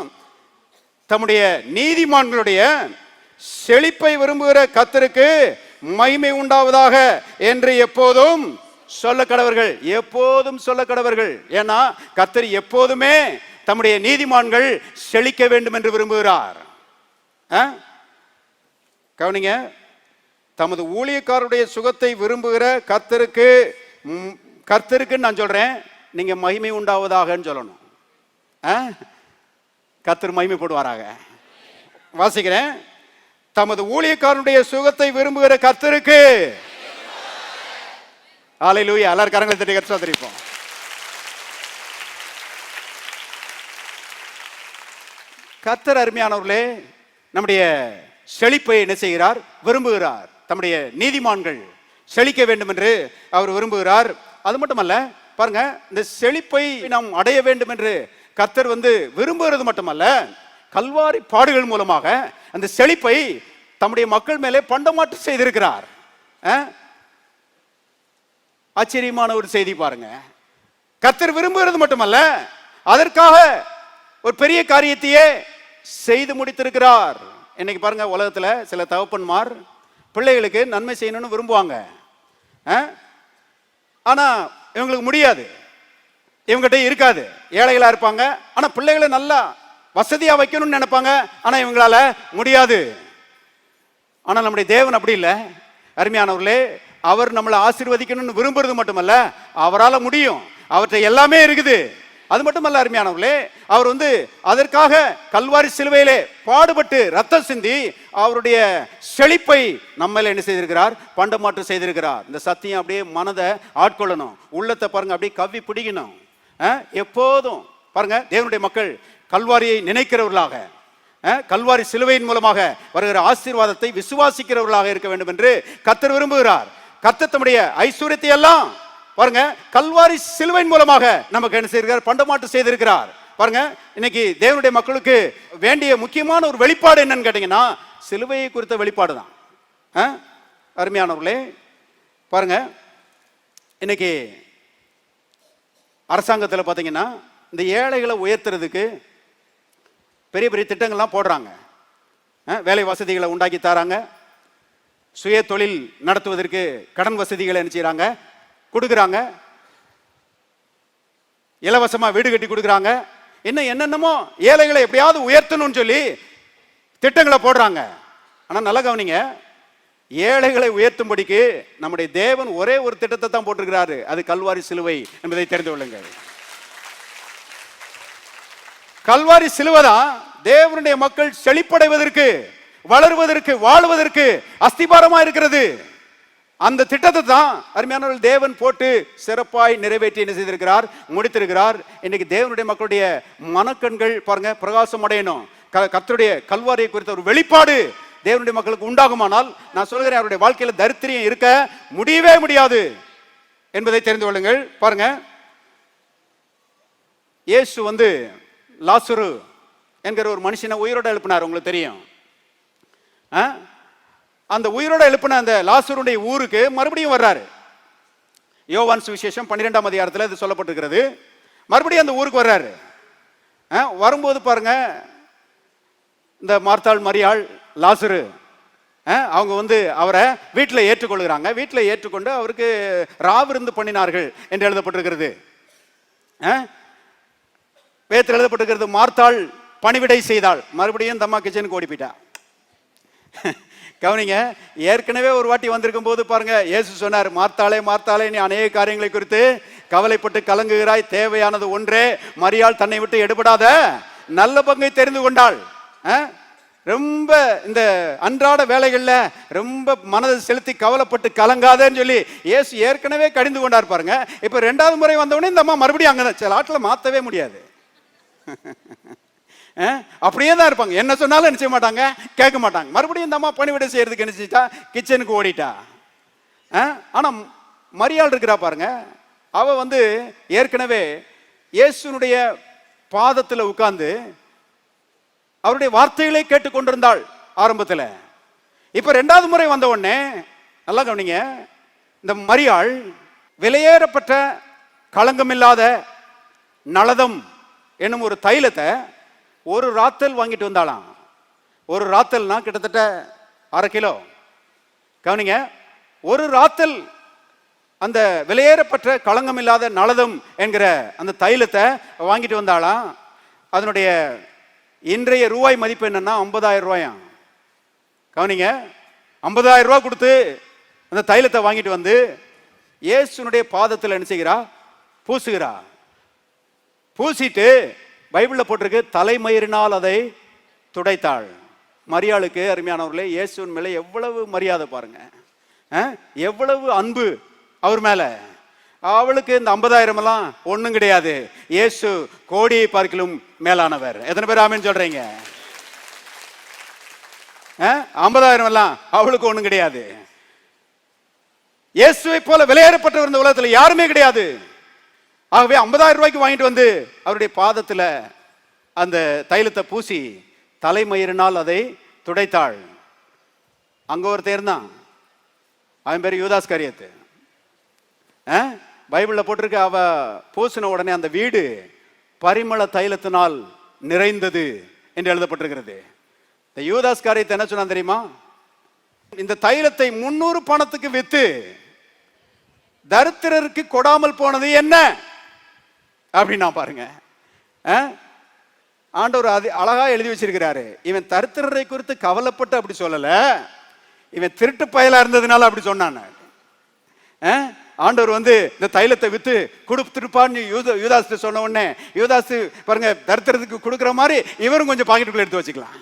தம்முடைய நீதிமான்களுடைய செழிப்பை விரும்புகிற கர்த்தருக்கு மகிமை உண்டாவதாக என்று எப்போதும் சொல்ல கடவர்கள். எப்போதும் சொல்ல கடவர்கள். ஏன்னா கர்த்தர் எப்போதுமே தம்முடைய நீதிமான்கள் செழிக்க வேண்டும் என்று விரும்புகிறார். கவனிங்க, தமது ஊழியக்காரருடைய சுகத்தை விரும்புகிற கர்த்தருக்கு நான் சொல்றேன், நீங்க மகிமை உண்டாவதாக சொல்லணும். கர்த்தர் மகிமை போடுவாராக. வாசிக்கிறேன். தமது ஊழியக்காரனுடைய சுகத்தை விரும்புகிற கர்த்தருக்கு. அல்லேலூயா. எல்லாரும் கரங்களை தட்டி கர்த்தரை ஸ்தோத்திரிப்போம். கர்த்தர் அருமையானவர்களே நம்முடைய செழிப்பை என்ன செய்கிறார்? விரும்புகிறார். தம்முடைய நீதிமான்கள் செழிக்க வேண்டும் என்று அவர் விரும்புகிறார். அது மட்டுமல்ல, பாருங்க, இந்த செழிப்பை நாம் அடைய வேண்டும் என்று கர்த்தர் விரும்புகிறது மட்டுமல்ல, கல்வாரி பாடுகள் மூலமாக அந்த செழிப்பை தம்முடைய மக்கள் மேலே பண்டமாற்று செய்திருக்கிறார். ஆச்சரியமான ஒரு செய்தி பாருங்க. கர்த்தர் விரும்புகிறது மட்டுமல்ல, அதற்காக ஒரு பெரிய காரியத்தையே செய்து முடித்திருக்கிறார். இன்னைக்கு பாருங்க, உலகத்துல சில தகப்பன்மார் பிள்ளைகளுக்கு நன்மை செய்யணும்னு விரும்புவாங்க. ஆனா இவங்களுக்கு முடியாது, இவங்ககிட்ட இருக்காது, ஏழைகளா இருப்பாங்க. ஆனா பிள்ளைகளை நல்லா வசதியா வைக்கணும்னு நினைப்பாங்க, ஆனா இவங்களால முடியாது. ஆனா நம்முடைய தேவன் அப்படி இல்லை அருமையானவர்களே. அவர் நம்மளை ஆசீர்வதிக்கணும்னு விரும்புறது மட்டுமல்ல, அவரால் முடியும், அவற்றை எல்லாமே இருக்குது. அது மட்டுமல்ல அருமையானவர்களே, அவர் அதற்காக கல்வாரி சிலுவையிலே பாடுபட்டு ரத்தம் சிந்தி அவருடைய செழிப்பை நம்மள என்ன செய்திருக்கிறார்? பண்டமாற்று செய்திருக்கிறார். இந்த சத்தியம் அப்படியே மனதை ஆட்கொள்ளணும், உள்ளத்தை பாருங்க அப்படியே கவ்வி பிடிக்கணும். எப்போதும் பாருங்க, தேவனுடைய மக்கள் கல்வாரியை நினைக்கிறவர்களாக, கல்வாரி சிலுவையின் மூலமாக வருகிற ஆசீர்வாதத்தை விசுவாசிக்கிறவர்களாக இருக்க வேண்டும் என்று கர்த்தர் விரும்புகிறார். கர்த்தர் தம்முடைய ஐஸ்வர்யத்தை எல்லாம் பாருங்க கல்வாரி சிலுவையின் மூலமாக நமக்கு என்ன செய்திருக்கிறார்? பண்டமாற்று செய்திருக்கிறார். பாருங்க, இன்னைக்கு தேவனுடைய மக்களுக்கு வேண்டிய முக்கியமான ஒரு வெளிப்பாடு என்னன்னு கேட்டீங்கன்னா, சிலுவையை குறித்த வெளிப்பாடு தான். அருமையானவர்களே பாருங்க, இன்னைக்கு அரசாங்கத்தில் பார்த்தீங்கன்னா இந்த ஏழைகளை உயர்த்துறதுக்கு பெரிய பெரிய திட்டங்கள்லாம் போடுறாங்க. வேலை வசதிகளை உண்டாக்கி தராங்க, சுய தொழில் நடத்துவதற்கு கடன் வசதிகளை என்ன செய்யறாங்க? கொடுக்குறாங்க, இலவசமா வீடு கட்டி கொடுக்குறாங்க, இன்னும் என்னென்னமோ ஏழைகளை எப்படியாவது உயர்த்தணும்னு சொல்லி திட்டங்களை போடுறாங்க. ஆனா நல்லா கவனிங்க, ஏழைகளை உயர்த்தும்படிக்கு நம்முடைய தேவன் ஒரே ஒரு திட்டத்தை தான் போட்டிருக்கிறாரு, அது கல்வாரி சிலுவை என்பதை தெரிந்து கொள்ளுங்கள். கல்வாரி சிலுவை தான் தேவனுடைய மக்கள் செழிப்படைவதற்கு, வளருவதற்கு, வாழ்வதற்கு அஸ்திபாரமா இருக்கிறது. அந்த திட்டத்தை தான் அருமையானவர்கள் தேவன் போட்டு சிறப்பாய் நிறைவேற்றி என்ன செய்திருக்கிறார்? முடித்திருக்கிறார். இன்னைக்கு தேவனுடைய மக்களுடைய மனக்கண்கள் பாருங்க பிரகாசம் அடையணும். கர்த்தருடைய கல்வாரியை குறித்த ஒரு வெளிப்பாடு தேவனுடைய மக்களுக்கு உண்டாகுமானால், நான் சொல்கிறேன், அவருடைய வாழ்க்கையில தரித்திரியம் இருக்க முடியவே முடியாது என்பதை தெரிந்து கொள்ளுங்கள். பாருங்க, இயேசு லாசுரு என்கிற ஒரு மனுஷனை உயிரோட எழுப்பினார், உங்களுக்கு தெரியும். அந்த உயிரோட எழுப்பின அந்த லாசுருடைய ஊருக்கு மறுபடியும் வர்றாரு. யோவான் சுவிசேஷம் 12ஆம் அதிகாரத்தில் இது சொல்லப்பட்டிருக்கிறது. மறுபடியும் அந்த ஊருக்கு வர்றாரு. வரும்போது பாருங்க, இந்த மார்த்தாள், மரியாள், லாசுரு அவங்க வந்து அவரை வீட்டில் ஏற்றுக்கொள்கிறாங்க. வீட்டில் ஏற்றுக்கொண்டு அவருக்கு ராவிருந்து பண்ணினார்கள் என்று எழுதப்பட்டிருக்கிறது. வேதத்தில் எழுதப்பட்டிருக்கிறது, மார்த்தாள் பணிவிடை செய்தாள். மறுபடியும் தம்மா கிச்சனுக்கு ஓடி போயிட்டா. கவனிங்க, ஏற்கனவே ஒரு வாட்டி வந்திருக்கும் போது பாருங்க, இயேசு சொன்னார், மார்த்தாளே மார்த்தாளே, நீ அநேக காரியங்களை குறித்து கவலைப்பட்டு கலங்குகிறாய், தேவையானது ஒன்றே, மரியாள் தன்னை விட்டு எடுபடாத நல்ல பங்கை தெரிந்து கொண்டாள். ரொம்ப இந்த அன்றாட வேலைகள்ல ரொம்ப மனதை செலுத்தி கவலைப்பட்டு கலங்காதேன்னு சொல்லி இயேசு ஏற்கனவே கடிந்து கொண்டார் பாருங்க. இப்ப 2வது முறை வந்தவொடனே இந்த அம்மா மறுபடியும் அங்கதான். சில ஆட்டில் மாத்தவே முடியாது, அப்படியே தான் இருப்பாங்க. என்ன சொன்னாலும் என்ன செய்ய மாட்டாங்க, கேட்க மாட்டாங்க. மறுபடியும் இந்த அம்மா பணிவிடை செய்யறதுக்கு என்ன செஞ்சிட்டா, கிச்சனுக்கு ஓடிட்டா. ஆனா மரியாள் இருக்கிறா பாருங்க, அவ வந்து ஏற்கனவே இயேசுனுடைய பாதத்தில் உட்கார்ந்து அவருடைய வார்த்தைகளை கேட்டுக்கொண்டிருந்தாள் ஆரம்பத்தில். இப்ப 2வது முறை வந்த உடனே நல்லா கவனிங்க, இந்த மரியாள் விலையேறப்பட்ட களங்கமில்லாத நலதம் என்னும் ஒரு தைலத்தை ஒரு ராத்தல் வாங்கிட்டு வந்தாளாம். ஒரு ராத்தல்னா கிட்டத்தட்ட 1/2 கிலோ. கவனிங்க, ஒரு ராத்தல் அந்த விலையேறப்பட்ட களங்கமில்லாத நலதம் என்கிற அந்த தைலத்தை வாங்கிட்டு வந்தாளாம். அதனுடைய இன்றைய ரூபாய் மதிப்பு என்னன்னா 50,000 ரூபாயாம். கவனிங்க, 50,000 ரூபாய் கொடுத்து அந்த தைலத்தை வாங்கிட்டு வந்து இயேசுனுடைய பாதத்தில் என்ன செய்கிறா, பூசுகிறா. பூசிட்டு பைபிள்ல போட்டிருக்கு, தலைமயிரினால் அதை துடைத்தாள். மரியாளுக்கு அருமையானவர்களே, இயேசுவின் மேலே எவ்வளவு மரியாதை பாருங்க, எவ்வளவு அன்பு அவர் மேல. அவளுக்கு இந்த 50,000 எல்லாம் ஒண்ணும் கிடையாது. இயேசு கோடியை பார்க்கிலும் மேலானவர். எத்தனை பேர் ஆமென் சொல்றீங்க? 50,000 எல்லாம் அவளுக்கு ஒண்ணும் கிடையாது. இயேசுவை போல விலையேறப்பட்டவர் இந்த உலகத்தில் யாருமே கிடையாது. ஆகவே 50,000 ரூபாய்க்கு வாங்கிட்டு வந்து அவருடைய பாதத்துல அந்த தைலத்தை பூசி தலைமயிரினால் அதை துடைத்தாள். அங்க ஒருத்தர் இருந்தான், அவன் பேர் யூதாஸ் காரியத்து. பைபிள்ல போட்டிருக்கு, அவ பூசின உடனே அந்த வீடு பரிமள தைலத்தினால் நிறைந்தது என்று எழுதப்பட்டிருக்கிறது. இந்த யூதாஸ் காரியத்தை என்ன சொன்னா தெரியுமா, இந்த தைலத்தை 300 பணத்துக்கு வித்து தரித்திரருக்கு கொடாமல் போனது என்ன அப்படின்னா பாருங்க. ஆண்டவர் அது அழகா எழுதி வச்சிருக்கிறாரு. இவன் தரித்திரரை குறித்து கவலைப்பட்டு அப்படி சொல்லல, இவன் திருட்டு பயலா இருந்ததுனால அப்படி சொன்னான். ஆண்டவர் வந்து இந்த தைலத்தை வித்து கொடுத்துருப்பான்னு யூதாஸ் சொன்ன உடனே, யூதாஸ் பாருங்க தரித்திரத்துக்கு கொடுக்குற மாதிரி இவரும் கொஞ்சம் பாக்கெட்டுக்குள்ள எடுத்து வச்சுக்கலாம்.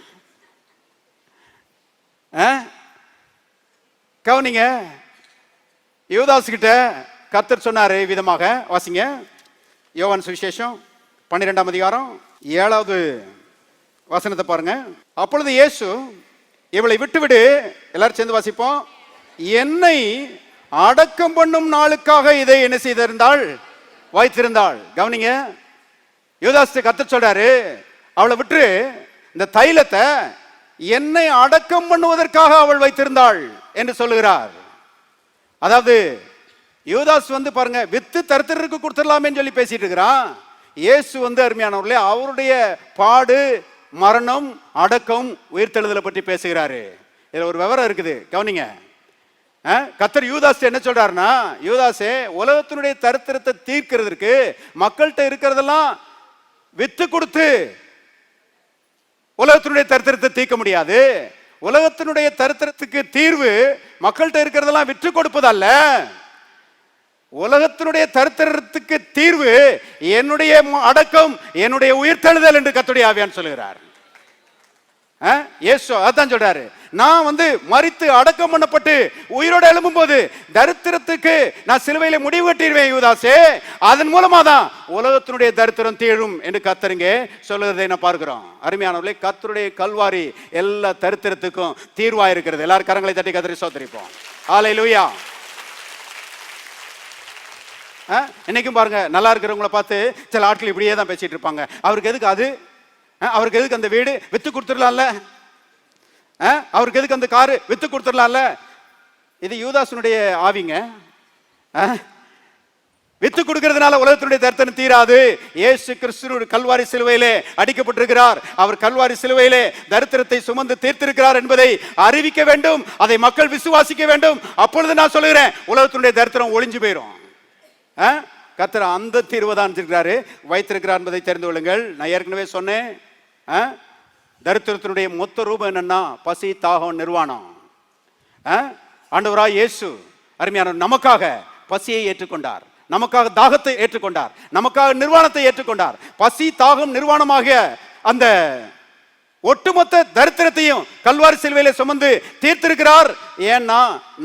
கவனிங்க, யூதாஸ் கிட்ட கர்த்தர் சொன்னாரு விதமாக. வாசிங்க, யோவான் சுவிசேஷம் 12ஆம் அதிகாரம் 7வது வசனத்தை பாருங்க. அப்பொழுது இயேசு, இவளை விட்டுவிடு, எல்லாரும் சேர்ந்து வாசிப்போம், என்னை அடக்கம் பண்ணும் நாளுக்காக இதை என்ன செய்திருந்தாள், வைத்திருந்தாள். கவனிங்க, யூதாஸ் கர்த்தர் சொல்றாரு, அவளை விட்டு இந்த தைலத்தை என்னை அடக்கம் பண்ணுவதற்காக அவள் வைத்திருந்தாள் என்று சொல்லுகிறார். அதாவது யூதாஸ் வந்து பாருங்க வித்து தரித்திரருக்கு கொடுத்துடலாமேன்னு சொல்லி பேசிட்டு இருக்கிறான். இயேசு வந்து அருமையானவர்களே அவருடைய பாடு, மரணம், அடக்கம், உயிர்த்தெழுதலை பற்றி பேசுகிறாரு. இதுல ஒரு விவரம் இருக்குது, கவனிங்க. கர்த்தர் யூதாஸ் என்ன சொல்றாருன்னா, யூதாஸே உலகத்தினுடைய தரித்திரத்தை தீர்க்கிறதுக்கு மக்கள்கிட்ட இருக்கிறதெல்லாம் வித்து கொடுத்து உலகத்தினுடைய தரித்திரத்தை தீர்க்க முடியாது. உலகத்தினுடைய தரித்திரத்துக்கு தீர்வு மக்கள்கிட்ட இருக்கிறதெல்லாம் விற்று கொடுப்பதல்ல. உலகத்தினுடைய தரித்திரத்துக்கு தீர்வு என்னுடைய அடக்கம், என்னுடைய உயிர்த்தெழுதல் என்று கர்த்தருடைய ஆவியானவர் சொல்லுகிறார். இயேசு அதான் சொல்றாரு, நான் வந்து மரித்து அடக்கம் பண்ணப்பட்டு உயிரோடு எழும்பும் போது தரித்திரத்துக்கு நான் சிலுவையில முடிவு கட்டிடுவேன் யூதாஸே, அதன் மூலமா தான் உலகத்தினுடைய தரித்திரம் தீழும் என்று கர்த்தருங்க சொல்லுறதை நான் பார்க்கிறோம். அருமையானவர்களே, கர்த்தருடைய கல்வாரி எல்லா தரித்திரத்துக்கும் தீர்வா இருக்கிறது. எல்லாரும் கரங்களை தட்டி கர்த்தரை ஸ்தோத்திரிப்போம். ஹல்லேலூயா. இன்னைக்கும் பாருங்க, நல்லா இருக்கிறவங்கள பார்த்து சில ஆட்கள் இப்படியே தான் பேசிட்டு இருப்பாங்க. அவருக்கு எதுக்கு அது, அவருக்கு எதுக்கு அந்த வீடு, வித்து கொடுத்துடலாம்ல, அவருக்கு எதுக்கு அந்த காரு, வித்து கொடுத்துடலாம்ல. இது யூதாசனுடைய ஆவிங்க. வித்து கொடுக்கிறதுனால உலகத்தினுடைய தரித்திரம் தீராது. இயேசு கிறிஸ்து கல்வாரி சிலுவையிலே அடிக்கப்பட்டிருக்கிறார். அவர் கல்வாரி சிலுவையிலே தரித்திரத்தை சுமந்து தீர்த்திருக்கிறார் என்பதை அறிவிக்க வேண்டும். அதை மக்கள் விசுவாசிக்க வேண்டும். அப்பொழுது நான் சொல்லுகிறேன், உலகத்தினுடைய தரித்திரம் ஒளிஞ்சு போயிடும். கர்த்தர் அந்த தீர்வை தான் வைத்திருக்கிறார் என்பதை தெரிந்து கொள்ளுங்கள். நான் ஏற்கனவே சொன்னேன், தரித்திரத்தினுடைய மொத்த ரூபம் என்னன்னா பசி, தாகம், நிர்வாணம். ஆண்டவராய் இயேசு அருமையான நமக்காக பசியை ஏற்றுக்கொண்டார், நமக்காக தாகத்தை ஏற்றுக்கொண்டார், நமக்காக நிர்வாணத்தை ஏற்றுக்கொண்டார். பசி, தாகம், நிர்வாணமாக அந்த ஒட்டுமொத்த தரித்திரத்தையும் கல்வாரி சிலுவையிலே சுமந்து தீர்த்திருக்கிறார். ஏன்னா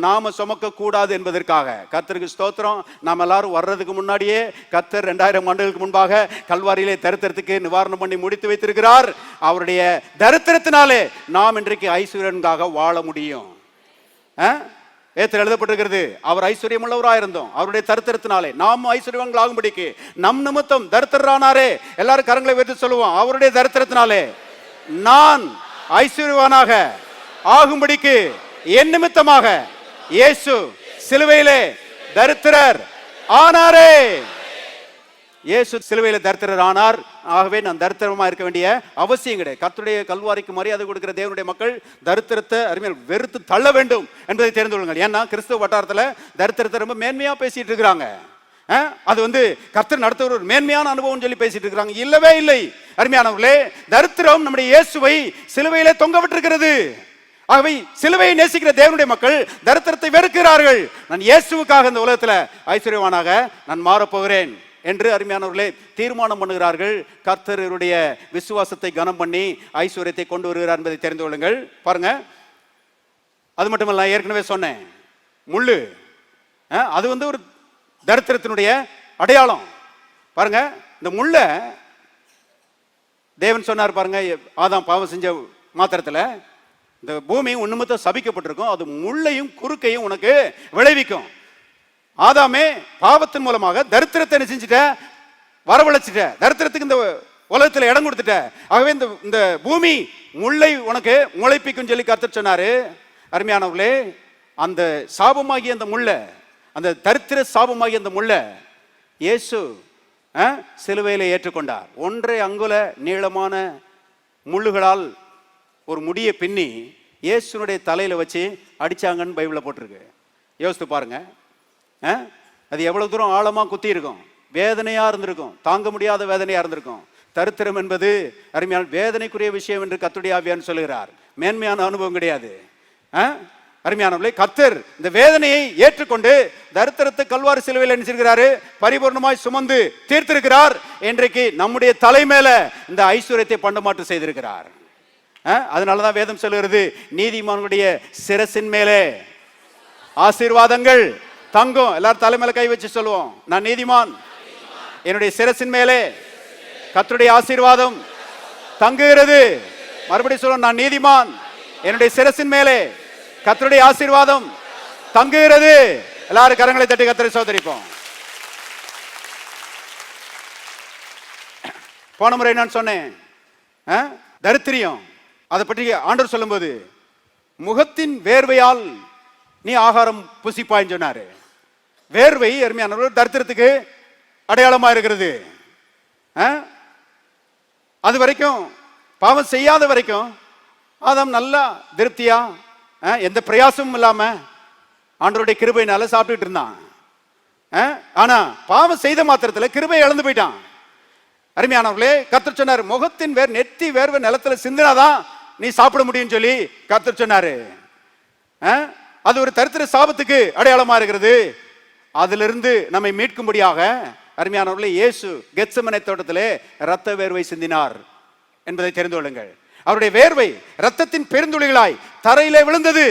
நாம சுமக்க கூடாது என்பதற்காக. கர்த்தருக்கு ஸ்தோத்திரம். நாம் எல்லாரும் வர்றதுக்கு முன்னாடியே கர்த்தர் 2000 ஆண்டுகளுக்கு முன்பாக கல்வாரியிலே தரித்திரத்துக்கு நிவாரணம் பண்ணி முடித்து வைத்திருக்கிறார். அவருடைய தரித்திரத்தினாலே நாம் இன்றைக்கு ஐஸ்வர்யனுக்காக வாழ முடியும். ஏத்தில் எழுதப்பட்டிருக்கிறது, அவர் ஐஸ்வர்யம் உள்ளவராக இருந்தோம், அவருடைய தரித்திரத்தினாலே நாம் ஐஸ்வர்யவான்கள் ஆகும்படிக்கு நம் நிமித்தம் தரித்திரரானாரே. எல்லாரும் கரங்களை வைத்து சொல்லுவோம், அவருடைய தரித்திரத்தினாலே நான் ஐஸ்வர்யவானாக ஆகும்படிக்கு என் நிமித்தமாக இயேசு சிலுவையிலே தரித்திரர் ஆனாரே. இயேசு சிலுவையில தரித்திரர் ஆனார். ஆகவே நான் தரித்திரமா இருக்க வேண்டிய அவசியம் கிடையாது. கர்த்தருடைய கல்வாரிக்கு மரியாதை கொடுக்கிற தேவனுடைய மக்கள் தரித்திரத்தை அருமையாக வெறுத்து தள்ள வேண்டும் என்பதை தெரிந்து கொள்ளுங்கள். ஏன்னா கிறிஸ்துவ வட்டாரத்தில் தரித்திரத்தை ரொம்ப மேன்மையா பேசிட்டு இருக்கிறாங்க. அது கர்த்தர் நடத்த ஒரு மேன்மையான அனுபவம் சொல்லி பேசிட்டு இருக்கிறாங்க. இல்லவே இல்லை அருமையானவர்களே. தரித்திரம் நம்முடைய இயேசுவை சிலுவையிலே தொங்க விட்டிருக்கிறது. ஆகவே சிலுவையை நேசிக்கிற தேவனுடைய மக்கள் தரித்திரத்தை வெறுக்கிறார்கள். நான் இயேசுவுக்காக இந்த உலகத்துல ஐஸ்வர்யவானாக நான் மாறப்போகிறேன் என்று அருமையானவர்களே தீர்மானம் பண்ணுகிறார்கள். கர்த்தருடைய விசுவாசத்தை கனம் பண்ணி ஐஸ்வர்யத்தை கொண்டு வருகிறார் என்பதை தெரிந்து கொள்ளுங்கள். பாருங்க, அது மட்டுமல்ல, நான் ஏற்கனவே சொன்னேன், முள்ளு அது ஒரு தரித்திரத்தினுடைய அடையாளம். பாருங்க, இந்த முள்ள தேவன் சொன்னார் பாருங்க, ஆதாம் பாவம் செஞ்ச மாத்திரத்தில் இந்த பூமி உன்னிமித்தம் சபிக்கப்பட்டிருக்கும், அது முள்ளையும் குறுக்கையும் உனக்கு விளைவிக்கும். ஆதாமே பாவத்தின் மூலமாக தரித்திரத்தை செஞ்சுட்ட, வரவழைச்சிட்ட, தரித்திரத்துக்கு இந்த உலகத்தில் இடம் கொடுத்துட்ட. ஆகவே இந்த பூமி முள்ளை உனக்கு முளைப்பிக்கும் சொல்லி கர்த்தர் சொன்னாரு. அருமையானவர்களே, அந்த சாபமாகிய அந்த முள்ள, அந்த தரித்திர சாபமாகிய அந்த முள்ள இயேசு சிலுவையில ஏற்றுக்கொண்டார். 1.5 அங்குல நீளமான முள்ளுகளால் ஒரு முடியை பின்னி இயேசுனுடைய தலையில வச்சு அடிச்சாங்கன்னு பைபிள்ல போட்டிருக்கு. யோசித்து பாருங்க, அது எவ்வளவு தூரம் ஆழமா குத்தி இருக்கும், வேதனையா இருந்திருக்கும், தாங்க முடியாத வேதனையா இருந்திருக்கும். தரித்திரம் என்பது அருமையான வேதனைக்குரிய விஷயம் என்று கர்த்தருடைய ஆவியானவர் சொல்லுகிறார். மேன்மையான அனுபவம் கிடையாது. அருமையானவர்களே, கர்த்தர் இந்த வேதனையை ஏற்றுக்கொண்டு தரித்திரத்தை கல்வாரி சிலுவையில் நினைச்சிருக்கிறாரு, பரிபூர்ணமாய் சுமந்து தீர்த்திருக்கிறார். இன்றைக்கு நம்முடைய தலை மேல இந்த ஐஸ்வர்யத்தை பண்டமாற்று செய்திருக்கிறார். அதனாலதான் வேதம் சொல்லுகிறது, நீதிமானுடைய சிரசின் மேலே ஆசீர்வாதங்கள் தங்கும். எல்லாரும் தலை மேல கை வச்சு சொல்லுவோம், நான் நீதிமான், என்னுடைய சிரசின் மேலே கர்த்தருடைய ஆசீர்வாதம் தங்குகிறது. மறுபடியும் சொல்லுவோம், நான் நீதிமான், என்னுடைய சிரசின் மேலே கர்த்தருடைய ஆசீர்வாதம் தங்குகிறது. எல்லாரும் கரங்களை தட்டி கர்த்தரை சோதரிப்போம். போன முறை நான் சொன்னேன், தரித்திரியம் அதை பற்றி ஆண்டவர் சொல்லும்போது, முகத்தின் வேர்வையால் நீ ஆகாரம் புசிப்பாய்ன்னு சொன்னாரு. வேர்வை அருமையான தரித்திரத்துக்கு அடையாளமா இருக்கிறது. அது வரைக்கும் பாவம் செய்யாத வரைக்கும் ஆதாம் நல்லா திருப்தியா எந்த பிரயாசமும் இல்லாம ஆண்டவருடைய கிருபையினால சாப்பிட்டுட்டு இருந்தான். ஆனா பாவம் செய்த மாத்திரத்துல கிருபை இழந்து போயிட்டான். அருமையானவர்களே, கர்த்தர் சொன்னார், முகத்தின் நெத்தி வேர்வை நிலத்துல சிந்தினாதான் நீ சாப்பிட முடியும் சொல்லி கர்த்தர் சொன்னாரு. அது ஒரு தரித்திர சாபத்துக்கு அடையாளமா இருக்கிறது. அதிலிருந்து நம்மை மீட்கும்படியாக அருமையானவர்களே, இயேசு கெத்செமனே தோட்டத்திலே இரத்த வேர்வை சிந்தினார் என்பதை தெரிந்து கொள்ளுங்கள். அவருடைய வேர்வை ரத்தத்தின் பெருந்துளிகளாய் தரையிலே விழுந்தது.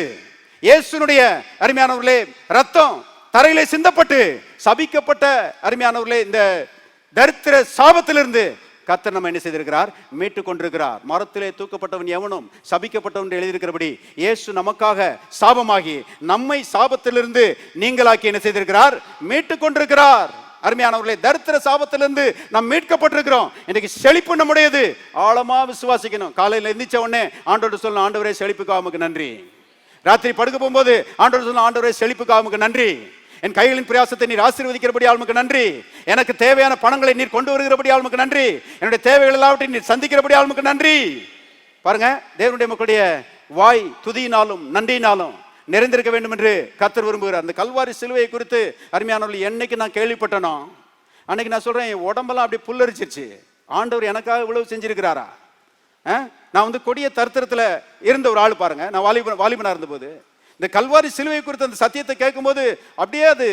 இயேசுனுடைய அருமையானவர்களே ரத்தம் தரையிலே சிந்தப்பட்டு சபிக்கப்பட்ட அருமையானவர்களே இந்த தரித்திர சாபத்திலிருந்து கர்த்தர் நம்ம என்ன செய்திருக்கிறார், மீட்டுக் கொண்டிருக்கிறார். மரத்திலே தூக்கப்பட்டவன் எவனும் சபிக்கப்பட்டவன் எழுதியிருக்கிறபடி இயேசு நமக்காக சாபமாகி நம்மை சாபத்திலிருந்து நீங்களாக்கி என்ன செய்திருக்கிறார், மீட்டுக் கொண்டிருக்கிறார். அருமையானவர்களே, தரித்திர சாபத்திலிருந்து நாம் மீட்கப்பட்டிருக்கிறோம். இன்னைக்கு செழிப்பு நம்முடையது. ஆழமா விசுவாசிக்கணும். காலையில் எந்திரிச்ச உடனே ஆண்டவர்கிட்ட சொல்லணும், ஆண்டவரே செழிப்புக்காக உமக்கு நன்றி. ராத்திரி படுக்க போகும்போது ஆண்டவர் சொல்லணும், ஆண்டவரே செழிப்புக்காக உமக்கு நன்றி. என் கைகளின் பிரயாசத்தை நீர் ஆசீர்வதிக்கிறபடி ஆளுக்கு நன்றி. எனக்கு தேவையான பணங்களை நீர் கொண்டு வருகிறபடி ஆளுக்கு நன்றி. என்னுடைய தேவைகள் எல்லாவற்றையும் நீர் சந்திக்கிறபடி ஆளுக்கு நன்றி. பாருங்க, தேவனுடைய மக்களுடைய வாய் துதியினாலும் நன்றியினாலும் நிறைந்திருக்க வேண்டும் என்று கர்த்தர் விரும்புகிறார். அந்த கல்வாரி சிலுவையை குறித்து அருமையானவர்கள் என்னைக்கு நான் கேள்விப்பட்டனோ அன்னைக்கு நான் சொல்றேன், என் உடம்பெல்லாம் அப்படி புல்லரிச்சிருச்சு. ஆண்டவர் எனக்காக இவ்வளவு செஞ்சிருக்கிறாரா? நான் கொடிய தரித்திரத்துல இருந்த ஒரு ஆள் பாருங்க. நான் வாலிபனா இருந்தபோது இந்த கல்வாரி சிலுவை குறித்து அந்த சத்தியத்தை கேட்கும்போது அப்படியே அது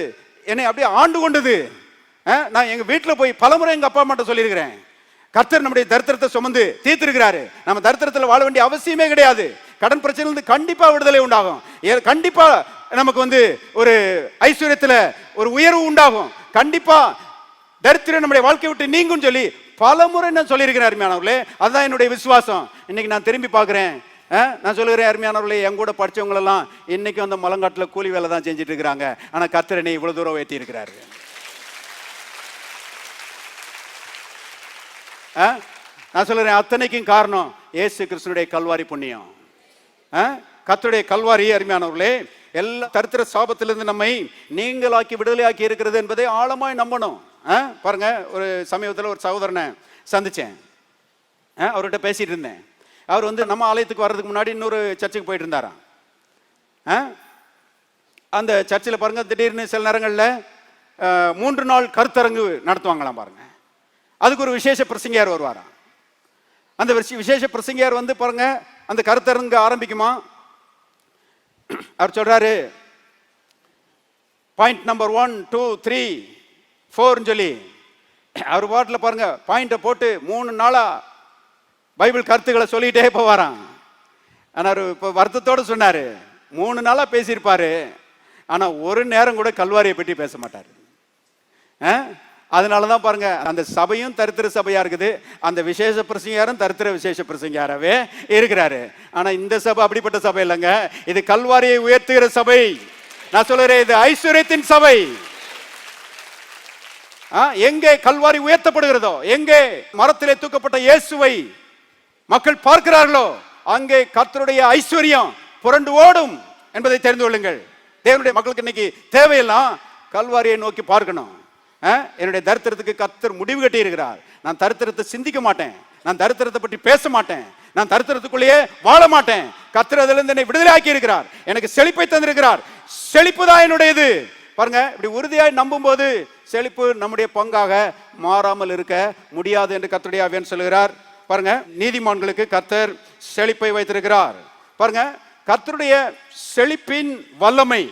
என்னை அப்படியே ஆண்டு கொண்டது. நான் எங்க வீட்டில் போய் பலமுறை எங்க அப்பா அம்மாட்ட சொல்லியிருக்கிறேன், கர்த்தர் நம்முடைய தரித்திரத்தை சுமந்து தீர்த்திருக்கிறாரு. நம்ம தரித்திரத்தில் வாழ வேண்டிய அவசியமே கிடையாது. கடன் பிரச்சனையிலிருந்து கண்டிப்பா விடுதலை உண்டாகும். கண்டிப்பா நமக்கு ஒரு ஐஸ்வர்யத்துல ஒரு உயர்வு உண்டாகும். கண்டிப்பா தரித்திரம் நம்முடைய வாழ்க்கை விட்டு நீங்கும் சொல்லி பல முறை நான் சொல்லியிருக்கிறேன் அருமையானவர்களே. அதுதான் என்னுடைய விசுவாசம். இன்னைக்கு நான் திரும்பி பார்க்கிறேன். நான் சொல்லுகிறேன் அருமையானவர்களே, என் கூட படிச்சவங்க எல்லாம் இன்னைக்கு அந்த மலங்காட்டுல கூலி வேலை தான் செஞ்சுட்டு இருக்கிறாங்க. ஆனா கர்த்தர் என்னை இவ்வளவு தூரம் ஏற்றி இருக்கிறாரு. நான் சொல்லுறேன், அத்தனைக்கும் காரணம் இயேசு கிறிஸ்துடைய கல்வாரி புண்ணியம். கர்த்தருடைய கல்வாரி அருமையானவர்களே எல்லா தரித்திர சாபத்திலிருந்து நம்மை நீங்களாக்கி விடுதலையாக்கி இருக்கிறது என்பதை ஆழமாய் நம்பணும். பாருங்க, ஒரு சமீபத்தில் ஒரு சகோதரனை சந்திச்சேன். அவர்கிட்ட பேசிட்டு இருந்தேன். அவர் நம்ம ஆலயத்துக்கு வர்றதுக்கு முன்னாடி இன்னொரு சர்ச்சுக்கு போயிட்டு இருந்தாராம். அந்த சர்ச்சில் பாருங்க, திடீர்னு சில நேரங்களில் 3 நாள் கருத்தரங்கு நடத்துவாங்களாம் பாருங்க. அதுக்கு ஒரு விசேஷ பிரசங்கியார் வருவாராம். அந்த விசேஷ பிரசங்கியார் பாருங்க, அந்த கருத்தரங்கு ஆரம்பிக்குமா, அவர் சொல்றாரு, பாயிண்ட் நம்பர் 1 2 3 4 சொல்லி அவர் பாட்டில் பாருங்க பாயிண்ட போட்டு 3 நாளா பைபிள் கருத்துக்களை சொல்லிட்டே போவாராம். ஆனா அவர் இப்போ வருத்தத்தோடு சொன்னாரு, 3 நாளா பேசியிருப்பாரு, ஆனா ஒரு நேரம் கூட கல்வாரியை பற்றி பேச மாட்டாரு. அதனாலதான் பாருங்க, அந்த சபையும் தரித்திர சபையா இருக்குது, அந்த விசேஷ பிரசங்கியாரும் தரித்திர விசேஷ பிரசங்கியாரவே இருக்கிறாரு. ஆனா இந்த சபை அப்படிப்பட்ட சபை இல்லைங்க. இது கல்வாரியை உயர்த்துகிற சபை. நான் சொல்றேன், இது ஐஸ்வர்யத்தின் சபை. எங்கே கல்வாரி உயர்த்தப்படுகிறதோ, எங்கே மரத்திலே தூக்கப்பட்ட இயேசுவை மக்கள் பார்க்கிறார்களோ, அங்கே கர்த்தருடைய ஐஸ்வர்யம் புரண்டு ஓடும் என்பதை தெரிந்து கொள்ளுங்கள். தேவனுடைய மக்களுக்கு இன்னைக்கு தேவையெல்லாம் கல்வாரியை நோக்கி பார்க்கணும். என்னுடைய தரித்திரத்துக்கு கர்த்தர் முடிவு கட்டி இருக்கிறார். நான் தரித்திரத்தை சிந்திக்க மாட்டேன், நான் தரித்திரத்தை பற்றி பேச மாட்டேன், நான் தரித்திரத்துக்குள்ளேயே வாழ மாட்டேன். கர்த்தர் அதிலிருந்து என்னை விடுதலை ஆக்கி இருக்கிறார், எனக்கு செழிப்பை தந்திருக்கிறார். செழிப்பு தான் என்னுடையது. பாருங்க, இப்படி உறுதியாய் நம்பும் போது செழிப்பு நம்முடைய பங்காக மாறாமல் இருக்க முடியாது என்று கர்த்தருடைய ஆவியானவர் சொல்கிறார். பாருங்க, நீதிமான்களுக்கு கர்த்தர் செழிப்பை வைத்திருக்கிறார். பாருங்க, கர்த்தருடைய செழிப்பின் வல்லமை,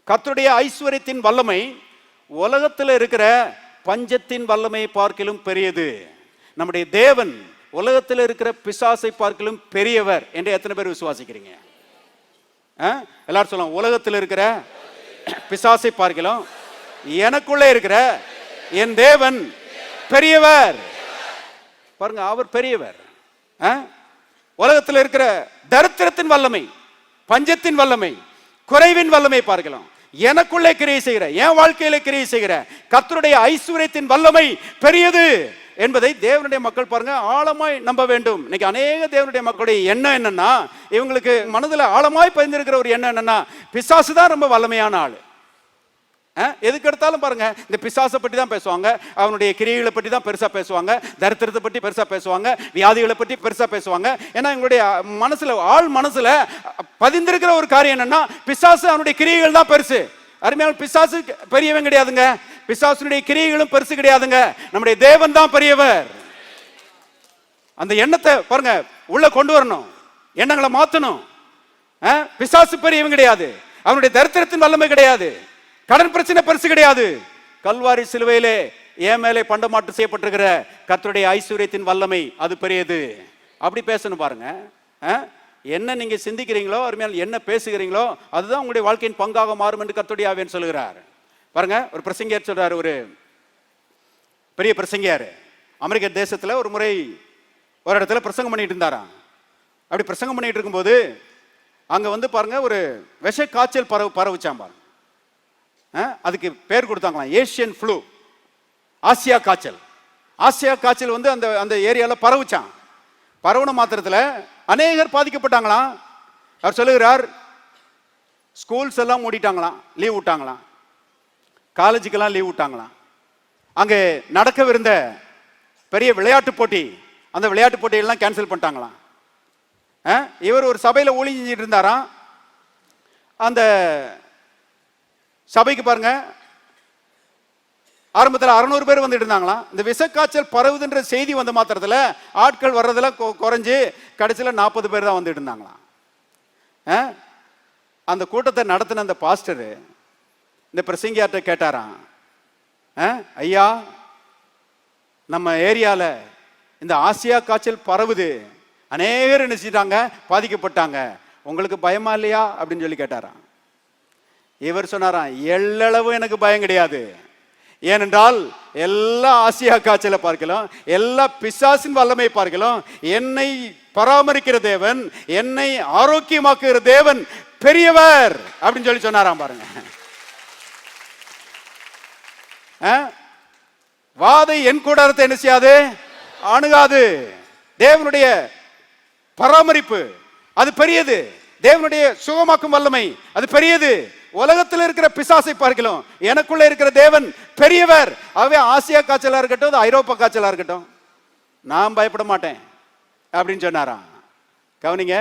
கர்த்தருடைய ஐஸ்வர்யத்தின் வல்லமை உலகத்தில் இருக்கிற பஞ்சத்தின் வல்லமை பார்க்கிலும் பெரியது. நம்முடைய தேவன் உலகத்தில் இருக்கிற பிசாசை பார்க்கிலும் பெரியவர் என்று எத்தனை பேர் விசுவாசிக்கிறீங்க? எல்லாரும் சொல்லலாம், உலகத்தில் இருக்கிற பிசாசை பார்க்கிலும் எனக்குள்ளே இருக்கிற என் தேவன் பெரியவர். பாருங்க, அவர் பெரியவர். உலகத்தில் இருக்கிற தரித்திரத்தின் வல்லமை, பஞ்சத்தின் வல்லமை, குறைவின் வல்லமை பார்க்கலாம், எனக்குள்ளே கிரியை செய்கிற, என் வாழ்க்கையில கிரியை செய்கிற கர்த்தருடைய ஐஸ்வர்யத்தின் வல்லமை பெரியது என்பதை தேவனுடைய மக்கள் பாருங்க ஆழமாய் நம்ப வேண்டும். இன்னைக்கு அநேக தேவனுடைய மக்களுடைய எண்ணம் என்னன்னா, இவங்களுக்கு மனதில் ஆழமாய் பதிந்திருக்கிற ஒரு எண்ணம் என்னன்னா, பிசாசு தான் ரொம்ப வல்லமையான ஆளு. எதுக்கு எடுத்தாலும் பாருங்க, இந்த பிசாசை பற்றி தான் பேசுவாங்க, அவனுடைய கிரியைகளை பற்றி தான் பெருசா பேசுவாங்க, தரித்திரத்தை பற்றி பெருசா பேசுவாங்க, வியாதிகளை பற்றி பெருசா பேசுவாங்க. ஏன்னா எங்களுடைய மனசுல, ஆள் மனசுல பதிந்திருக்கிற ஒரு காரியம் என்னன்னா, பிசாசு அவனுடைய கிரியைகள் தான் பெருசு. அருமையான, பிசாசு பெரியவன் கிடையாதுங்க, பிசாசுடைய கிரியைகளும் பெருசு கிடையாதுங்க, நம்முடைய தேவன் தான் பெரியவர். அந்த எண்ணத்தை பாருங்க உள்ள கொண்டு வரணும், எண்ணங்களை மாத்தணும். பிசாசு பெரியவன் கிடையாது, அவனுடைய தரித்திரத்தின் வல்லமை கிடையாது, கடன் பிரச்சனை பெருசு கிடையாது. கல்வாரி சிலுவையிலே என் மேலே பண்டமாற்று செய்யப்பட்டிருக்கிற கர்த்தருடைய ஐஸ்வர்யத்தின் வல்லமை அது பெரியது. அப்படி பேசணும் பாருங்க. என்ன நீங்க சிந்திக்கிறீங்களோ, அருமையான என்ன பேசுகிறீங்களோ, அதுதான் உங்களுடைய வாழ்க்கையின் பங்காக மாறும் என்று கர்த்தருடைய ஆவியானவர் சொல்கிறார். பாருங்க, ஒரு பிரசங்கியார் சொல்றாரு, ஒரு பெரிய பிரசங்கியார் அமெரிக்க தேசத்துல ஒரு முறை ஒரு இடத்துல பிரசங்கம் பண்ணிட்டு இருந்தாராம். அப்படி பிரசங்கம் பண்ணிட்டு இருக்கும்போது அங்க பாருங்க ஒரு விஷ காய்ச்சல் பரவுச்சாம் பாருங்க. அதுக்கு பேர் கொடுத்தாங்களாம் ஏசியன் ஃப்ளூ, ஆசியா காய்ச்சல். ஆசியா காய்ச்சல் வந்து அந்த அந்த ஏரியாவில் பரவுச்சான். பரவுன மாத்திரத்தில் அநேகர் பாதிக்கப்பட்டாங்களாம். அவர் சொல்லுகிறார், ஸ்கூல்ஸ் எல்லாம் மூடிட்டாங்களாம், லீவ் விட்டாங்களாம், காலேஜுக்கெல்லாம் லீவ் விட்டாங்களாம். அங்கே நடக்கவிருந்த பெரிய விளையாட்டு போட்டி, அந்த விளையாட்டு போட்டியெல்லாம் கேன்சல் பண்ணிட்டாங்களாம். இவர் ஒரு சபையில் ஊழி செஞ்சுட்டு இருந்தாராம். அந்த சபைக்கு பாருங்க, ஆரம்பத்தில் 600 பேர் வந்துட்டு இருந்தாங்களாம். இந்த விஷக்காய்ச்சல் பரவுதுன்ற செய்தி வந்த மாத்திரத்தில் ஆட்கள் வர்றதெல்லாம் குறைஞ்சு கடைசியில் 40 பேர் தான் வந்துட்டு இருந்தாங்களாம். அந்த கூட்டத்தை நடத்தின அந்த பாஸ்டர் இந்த பிரசங்கியார்ட்ட கேட்டாராம், ஐயா, நம்ம ஏரியாவில் இந்த ஆசியா காய்ச்சல் பரவுது, அநேகர் நினைச்சிட்டாங்க, பாதிக்கப்பட்டாங்க, உங்களுக்கு பயமா இல்லையா அப்படின்னு சொல்லி கேட்டாராம். இவர் சொன்னாராம், எள்ளளவு எனக்கு பயம் கிடையாது. ஏனென்றால் எல்லா ஆசியா காய்ச்சலை பார்க்கலாம், எல்லா பிசாசின் வல்லமை பார்க்கலாம், என்னை பராமரிக்கிற தேவன், என்னை ஆரோக்கியமாக்குகிற தேவன் பெரியவர் அப்படின்னு சொல்லி சொன்னாராம். பாருங்க, வாதை என் கூடாரத்தை என்ன செய்யாது, அணுகாது. தேவனுடைய பராமரிப்பு அது பெரியது, தேவனுடைய சுகமாக்கும் வல்லமை அது பெரியது. உலகத்தில் இருக்கிற பிசாசை பார்க்கலாம், எனக்குள்ள இருக்கிற தேவன் பெரியவர். ஆகவே ஆசியா காய்ச்சலா இருக்கட்டும், ஐரோப்பா காய்ச்சலா இருக்கட்டும், நான் பயப்பட மாட்டேன் அப்படின்னு சொன்னாராம். கவனிங்க,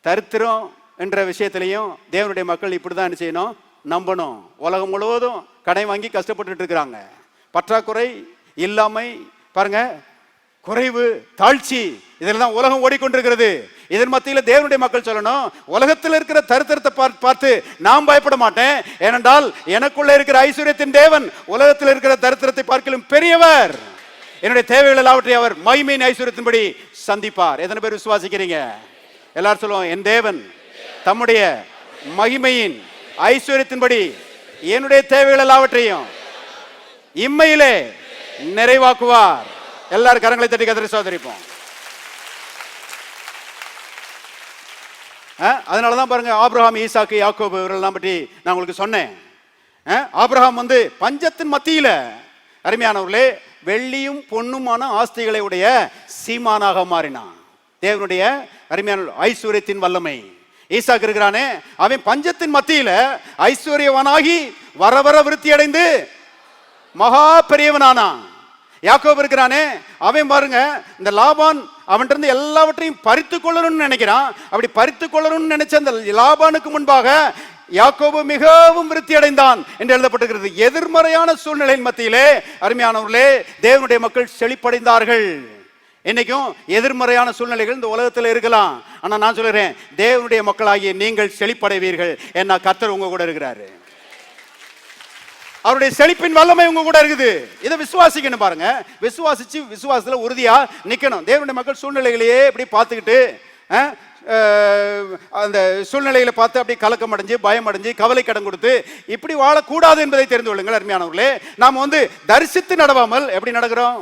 தரித்திரம் என்ற விஷயத்திலையும் தேவனுடைய மக்கள் இப்படிதான் என்ன செய்யணும், நம்பணும். உலகம் முழுவதும் கடை வாங்கி கஷ்டப்பட்டு இருக்கிறாங்க. பற்றாக்குறை, இல்லாமை, பாருங்க, குறைவு, தாழ்ச்சி, இதில் தான் உலகம் ஓடிக்கொண்டிருக்கிறது. இதன் மத்தியில் தேவனுடைய மக்கள் சொல்லணும், உலகத்தில் இருக்கிற தரித்திரத்தை பார்த்து நான் பயப்பட மாட்டேன். ஏனென்றால் எனக்குள்ள இருக்கிற ஐஸ்வர்யத்தின் தேவன் உலகத்தில் இருக்கிற தரித்திரத்தை பார்க்கலும் பெரியவர். என்னுடைய தேவைகள் எல்லாவற்றையும் அவர் மகிமையின் ஐஸ்வர்யத்தின்படி சந்திப்பார். எத்தனை பேர் விசுவாசிக்கிறீங்க? எல்லாரும் சொல்லுவோம், என் தேவன் தம்முடைய மகிமையின் ஐஸ்வர்யத்தின்படி என்னுடைய தேவைகள் எல்லாவற்றையும் இம்மையிலே நிறைவாக்குவார். எல்லாரும் கரங்களை தட்டி கதறி சோதரிப்போம். அதனாலதான் பாருங்க, ஆபிரகாம், ஈசாக்கு, யாக்கோபு இவர்களெல்லாம் பற்றி நான் உங்களுக்கு சொன்னேன். ஆபிரகாம் வந்து பஞ்சத்தின் மத்தியில, அருமையானவர்களே, வெள்ளியும் பொன்னுமான ஆஸ்திகளை உடைய சீமானாக மாறினான். தேவனுடைய அருமையான ஐஸ்வர்யத்தின் வல்லமை. ஈசாக்கு இருக்கிறானே, அவன் பஞ்சத்தின் மத்தியில ஐஸ்வர்யவனாகி வர வர விருத்தி அடைந்து மகா பெரியவனானான். யாக்கோபு இருக்கிறானே, அவன் பாருங்க, இந்த லாபான் அவன்கிட்ட இருந்து எல்லாவற்றையும் பறித்து கொள்ளணும்னு நினைக்கிறான். அப்படி பறித்து கொள்ளணும்னு நினைச்ச அந்த லாபானுக்கு முன்பாக யாக்கோபு மிகவும் விருத்தி அடைந்தான் என்று எழுதப்பட்டிருக்கிறது. எதிர்மறையான சூழ்நிலையின் மத்தியிலே அருமையானவர்களே தேவனுடைய மக்கள் செழிப்படைந்தார்கள். இன்னைக்கும் எதிர்மறையான சூழ்நிலைகள் இந்த உலகத்தில் இருக்கலாம். ஆனா நான் சொல்கிறேன், தேவனுடைய மக்களாகிய நீங்கள் செழிப்படைவீர்கள். ஏன்னா கர்த்தர் உங்க கூட இருக்கிறாரு. அவருடைய செழிப்பின் வல்லமை உங்க கூட இருக்குது. இதை விசுவாசிக்கணும். பாருங்க, விசுவாசிச்சு விசுவாசத்துல உறுதியா நிக்கணும். தேவனுடைய மக்கள் சூழ்நிலைகளையே இப்படி பார்த்துக்கிட்டு அந்த சூழ்நிலைகளை பார்த்து அப்படி கலக்கம் அடைஞ்சு, பயம் அடைஞ்சு, கவலை கடன் கொடுத்து இப்படி வாழக்கூடாது என்பதை தெரிந்து கொள்ளுங்கள். அருமையானவர்களே, நாம் வந்து தரிசித்து நடவாமல் எப்படி நடக்கிறோம்?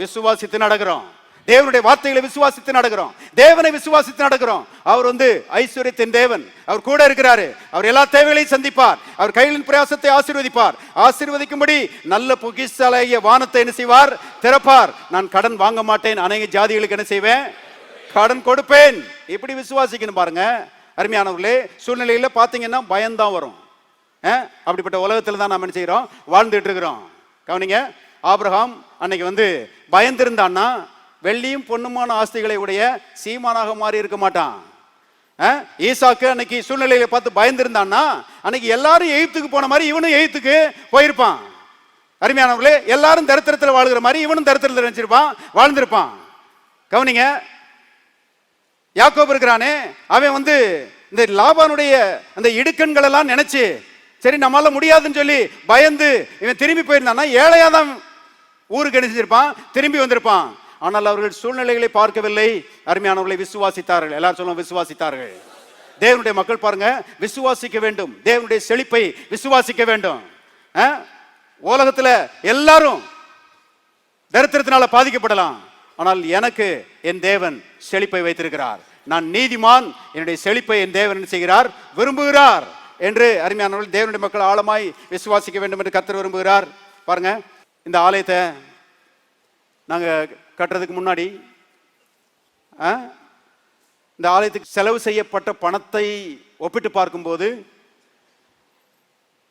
விசுவாசித்து நடக்கிறோம். தேவனுடைய வார்த்தைகளை விசுவாசித்து நடக்கிறோம். தேவனை விசுவாசித்து நடக்கிறோம். அவர் வந்து ஐஸ்வர்யத்தின் தேவன், அவர் கூட இருக்கிறாரு. அவர் எல்லா தேவைகளையும் சந்திப்பார். அவர் கைகளின் பிரயாசத்தை ஆசீர்வதிப்பார். ஆசீர்வதிக்கும்படி நல்ல பொக்கிஷாலாகிய வானத்தை என்ன செய்வார்? திறப்பார். நான் கடன் வாங்க மாட்டேன், அநேக ஜாதிகளுக்கு என்ன செய்வேன்? கடன் கொடுப்பேன். இப்படி விசுவாசிக்கணும். பாருங்க அருமையானவர்களே, சூழ்நிலையில பாத்தீங்கன்னா பயம்தான் வரும். அப்படிப்பட்ட உலகத்துல தான் நாம் என்ன செய்யறோம்? வாழ்ந்துட்டு இருக்கிறோம். கவனிங்க, ஆபிரகாம் அன்னைக்கு வந்து பயந்திருந்தான்னா வெள்ளியும் பொண்ணுமான ஆஸ்திகளை உடைய சீமானாக மாறி இருக்க மாட்டான். ஈசாக்கு அன்னைக்கு சூழ்நிலையில பார்த்து பயந்திருந்தான்னா அன்னைக்கு எல்லாரும் எகிப்துக்கு போன மாதிரி இவனும் எகிப்துக்கு போயிருப்பான். அருமையானவர்களே, எல்லாரும் தரித்திரத்தில் வாழ்கிற மாதிரி இவனும் தரித்திரத்தில் நினைச்சிருப்பான், வாழ்ந்திருப்பான். கவனிங்க, யாக்கோபு இருக்கிறானே, அவன் வந்து இந்த லாபானுடைய அந்த இடுக்கண்கள் எல்லாம் நினைச்சு சரி நம்மளால முடியாதுன்னு சொல்லி பயந்து இவன் திரும்பி போயிருந்தான்னா ஏழையா தான் ஊருக்கு நினைச்சிருப்பான், திரும்பி வந்திருப்பான். ஆனால் அவர்கள் சூழ்நிலைகளை பார்க்கவில்லை. அருமையானவர்களை விசுவாசித்தார்கள். எல்லாரும் சொல்லுவோம், விசுவாசித்தார்கள். தேவனுடைய மக்கள் பாருங்க, விசுவாசிக்க வேண்டும். தேவனுடைய செழிப்பை விசுவாசிக்க வேண்டும். உலகத்துல எல்லாரும் தரித்திரத்தினால பாதிக்கப்படலாம். ஆனால் எனக்கு என் தேவன் செழிப்பை வைத்திருக்கிறார். நான் நீதிமான், என்னுடைய செழிப்பை என் தேவன் செய்கிறார், விரும்புகிறார். என்று அருமையானவர்கள் தேவனுடைய மக்கள் ஆழமாய் விசுவாசிக்க வேண்டும் என்று கர்த்தர் விரும்புகிறார். பாருங்க, இந்த ஆலயத்தை நாங்கள் கட்டுறதுக்கு முன்னாடி இந்த ஆலயத்துக்கு செலவு செய்யப்பட்ட பணத்தை ஒப்பிட்டு பார்க்கும்போது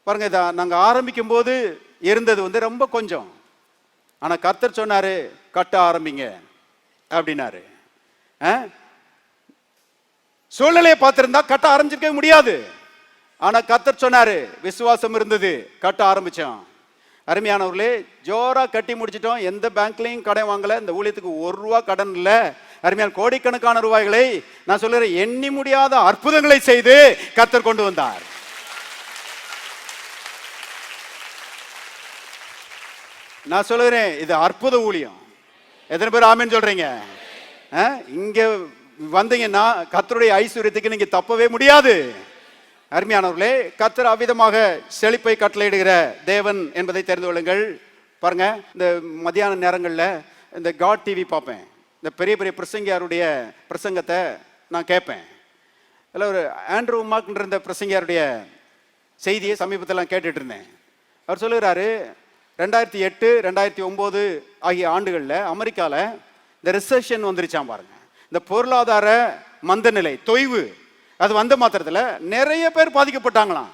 பாருங்க, இதை நாங்கள் ஆரம்பிக்கும் போது இருந்தது ரொம்ப கொஞ்சம். ஆனால் கர்த்தர் சொன்னாரு, கட்ட ஆரம்பிங்க அப்படின்னாரு. சூழ்நிலையை பார்த்திருந்தா கட்ட ஆரம்பிச்சிருக்கவே முடியாது. ஆனா கர்த்தர் சொன்னாரு, விசுவாசம் இருந்தது, கட்ட ஆரம்பிச்சோம். அருமையானவர்களே, ஜோரா கட்டி முடிச்சிட்டோம். எந்த பேங்க்லையும் கடன் வாங்கல. இந்த ஊழியத்துக்கு 1 ரூபா கடன் இல்லை. அருமையான கோடிக்கணக்கான ரூபாய்களை நான் சொல்லுறேன், எண்ணி முடியாத அற்புதங்களை செய்து கர்த்தர் கொண்டு வந்தார். நான் சொல்லுறேன், இது அற்புத ஊழியம். எத்தனை பேர் ஆமென் சொல்றீங்க? இங்க வந்தீங்கன்னா கர்த்தருடைய ஐஸ்வர்யத்துக்கு நீங்க தப்பவே முடியாது. அருமையானவர்களே, கர்த்தர் அவ்விதமாக செழிப்பை கட்டளையிடுகிற தேவன் என்பதை தெரிந்து கொள்ளுங்கள். பாருங்க, இந்த மத்தியான நேரங்களில் இந்த காட் டிவி பார்ப்பேன். இந்த பெரிய பெரிய பிரசங்கியாருடைய பிரசங்கத்தை நான் கேட்பேன். அதில் ஒரு ஆண்ட்ரூ மார்க்ன்ற இந்த பிரசங்கியாருடைய செய்தியை சமீபத்தில் கேட்டுட்டு இருந்தேன். அவர் சொல்லுகிறாரு, 2008, 2009 ஆகிய ஆண்டுகளில் அமெரிக்காவில் இந்த ரிசெஷன் வந்துருச்சான். பாருங்க, இந்த பொருளாதார மந்தநிலை, தொய்வு, அது வந்த மாத்திரத்தில் நிறைய பேர் பாதிக்கப்பட்டாங்களாம்.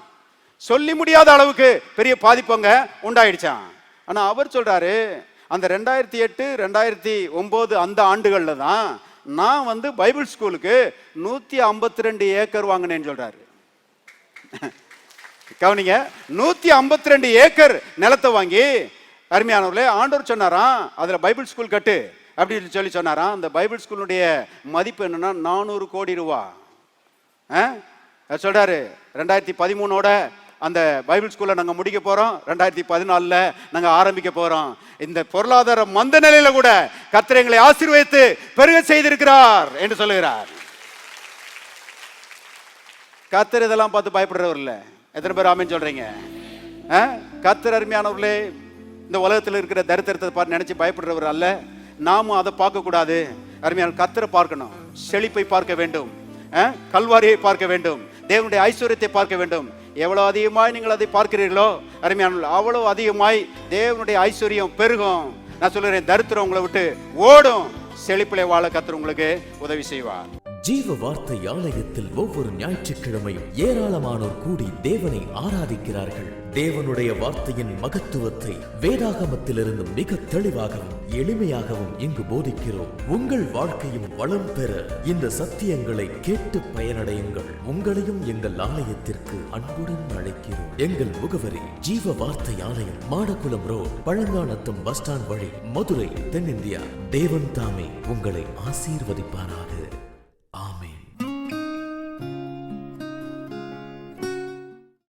சொல்லி முடியாத அளவுக்கு பெரிய பாதிப்பங்க உண்டாயிடுச்சான். ஆனால் அவர் சொல்றாரு, அந்த 2008, 2009 அந்த ஆண்டுகளில் தான் நான் பைபிள் ஸ்கூலுக்கு 152 ஏக்கர் வாங்கினேன்னு சொல்றாரு. கவனிங்க, 152 ஏக்கர் நிலத்தை வாங்கி, அருமையானவர்களே, ஆண்டவர் சொன்னாராம், அதுல பைபிள் ஸ்கூல் கட்டு அப்படின்னு சொல்லி சொன்னாராம். அந்த பைபிள் ஸ்கூலுடைய மதிப்பு என்னன்னா 400 கோடி ரூபா. சொல்றாரு, 2013ஓட அந்த பைபிள் ஸ்கூல்ல நாங்க முடிக்க போறோம், 2014ல நாங்க ஆரம்பிக்க போறோம். இந்த பொருளாதார மந்த நிலையில கூட கர்த்தர் எங்களை ஆசீர்வதித்து பெருக செய்திருக்கிறார் என்று சொல்லுகிறார். கர்த்தர் இதெல்லாம் பார்த்து பயப்படுறவர் இல்ல. எத்தனை பேர் ஆமென் சொல்றீங்க? கர்த்தர் அருமையானவர்களே, இந்த உலகத்தில் இருக்கிற தரித்திரத்தை பார்த்து நினைச்சு பயப்படுறவர் அல்ல. நாமும் அதை பார்க்க கூடாது. அருமையான கர்த்தரை பார்க்கணும், செழிப்பை பார்க்க வேண்டும், கல்வாரியை பார்க்க வேண்டும், தேவனுடைய ஐஸ்வர்யத்தை பார்க்க வேண்டும். எவ்வளவு அதிகமாய் நீங்கள் அதை பார்க்கிறீர்களோ அருமையான, அவ்வளவு அதிகமாய் தேவனுடைய ஐஸ்வர்யம் பெருகும். நான் சொல்லுறேன், தரித்திரம் உங்களை விட்டு ஓடும். செழிப்பிலே வாழ கர்த்தர் உங்களுக்கு உதவி செய்வார். ஜீவ வார்த்தை ஆலயத்தில் ஒவ்வொரு ஞாயிற்றுக்கிழமையும் ஏராளமானோர் கூடி தேவனை ஆராதிக்கிறார்கள். தேவனுடைய வார்த்தையின் மகத்துவத்தை வேதாகமத்திலிருந்து மிக தெளிவாகவும் எளிமையாகவும் இங்கு போதிக்கிறோம். உங்கள் வாழ்க்கையும் வளம் பெற இந்த சத்தியங்களை கேட்டு பயனடையுங்கள். உங்களையும் எங்கள் ஆலயத்திற்கு அன்புடன் அழைக்கிறோம். எங்கள் முகவரி ஜீவ வார்த்தை ஆலயம், Madakkulam road, Palanganatham bus stand வழி, மதுரை, தென்னிந்தியா. தேவன் தாமே உங்களை ஆசீர்வதிப்பாராக.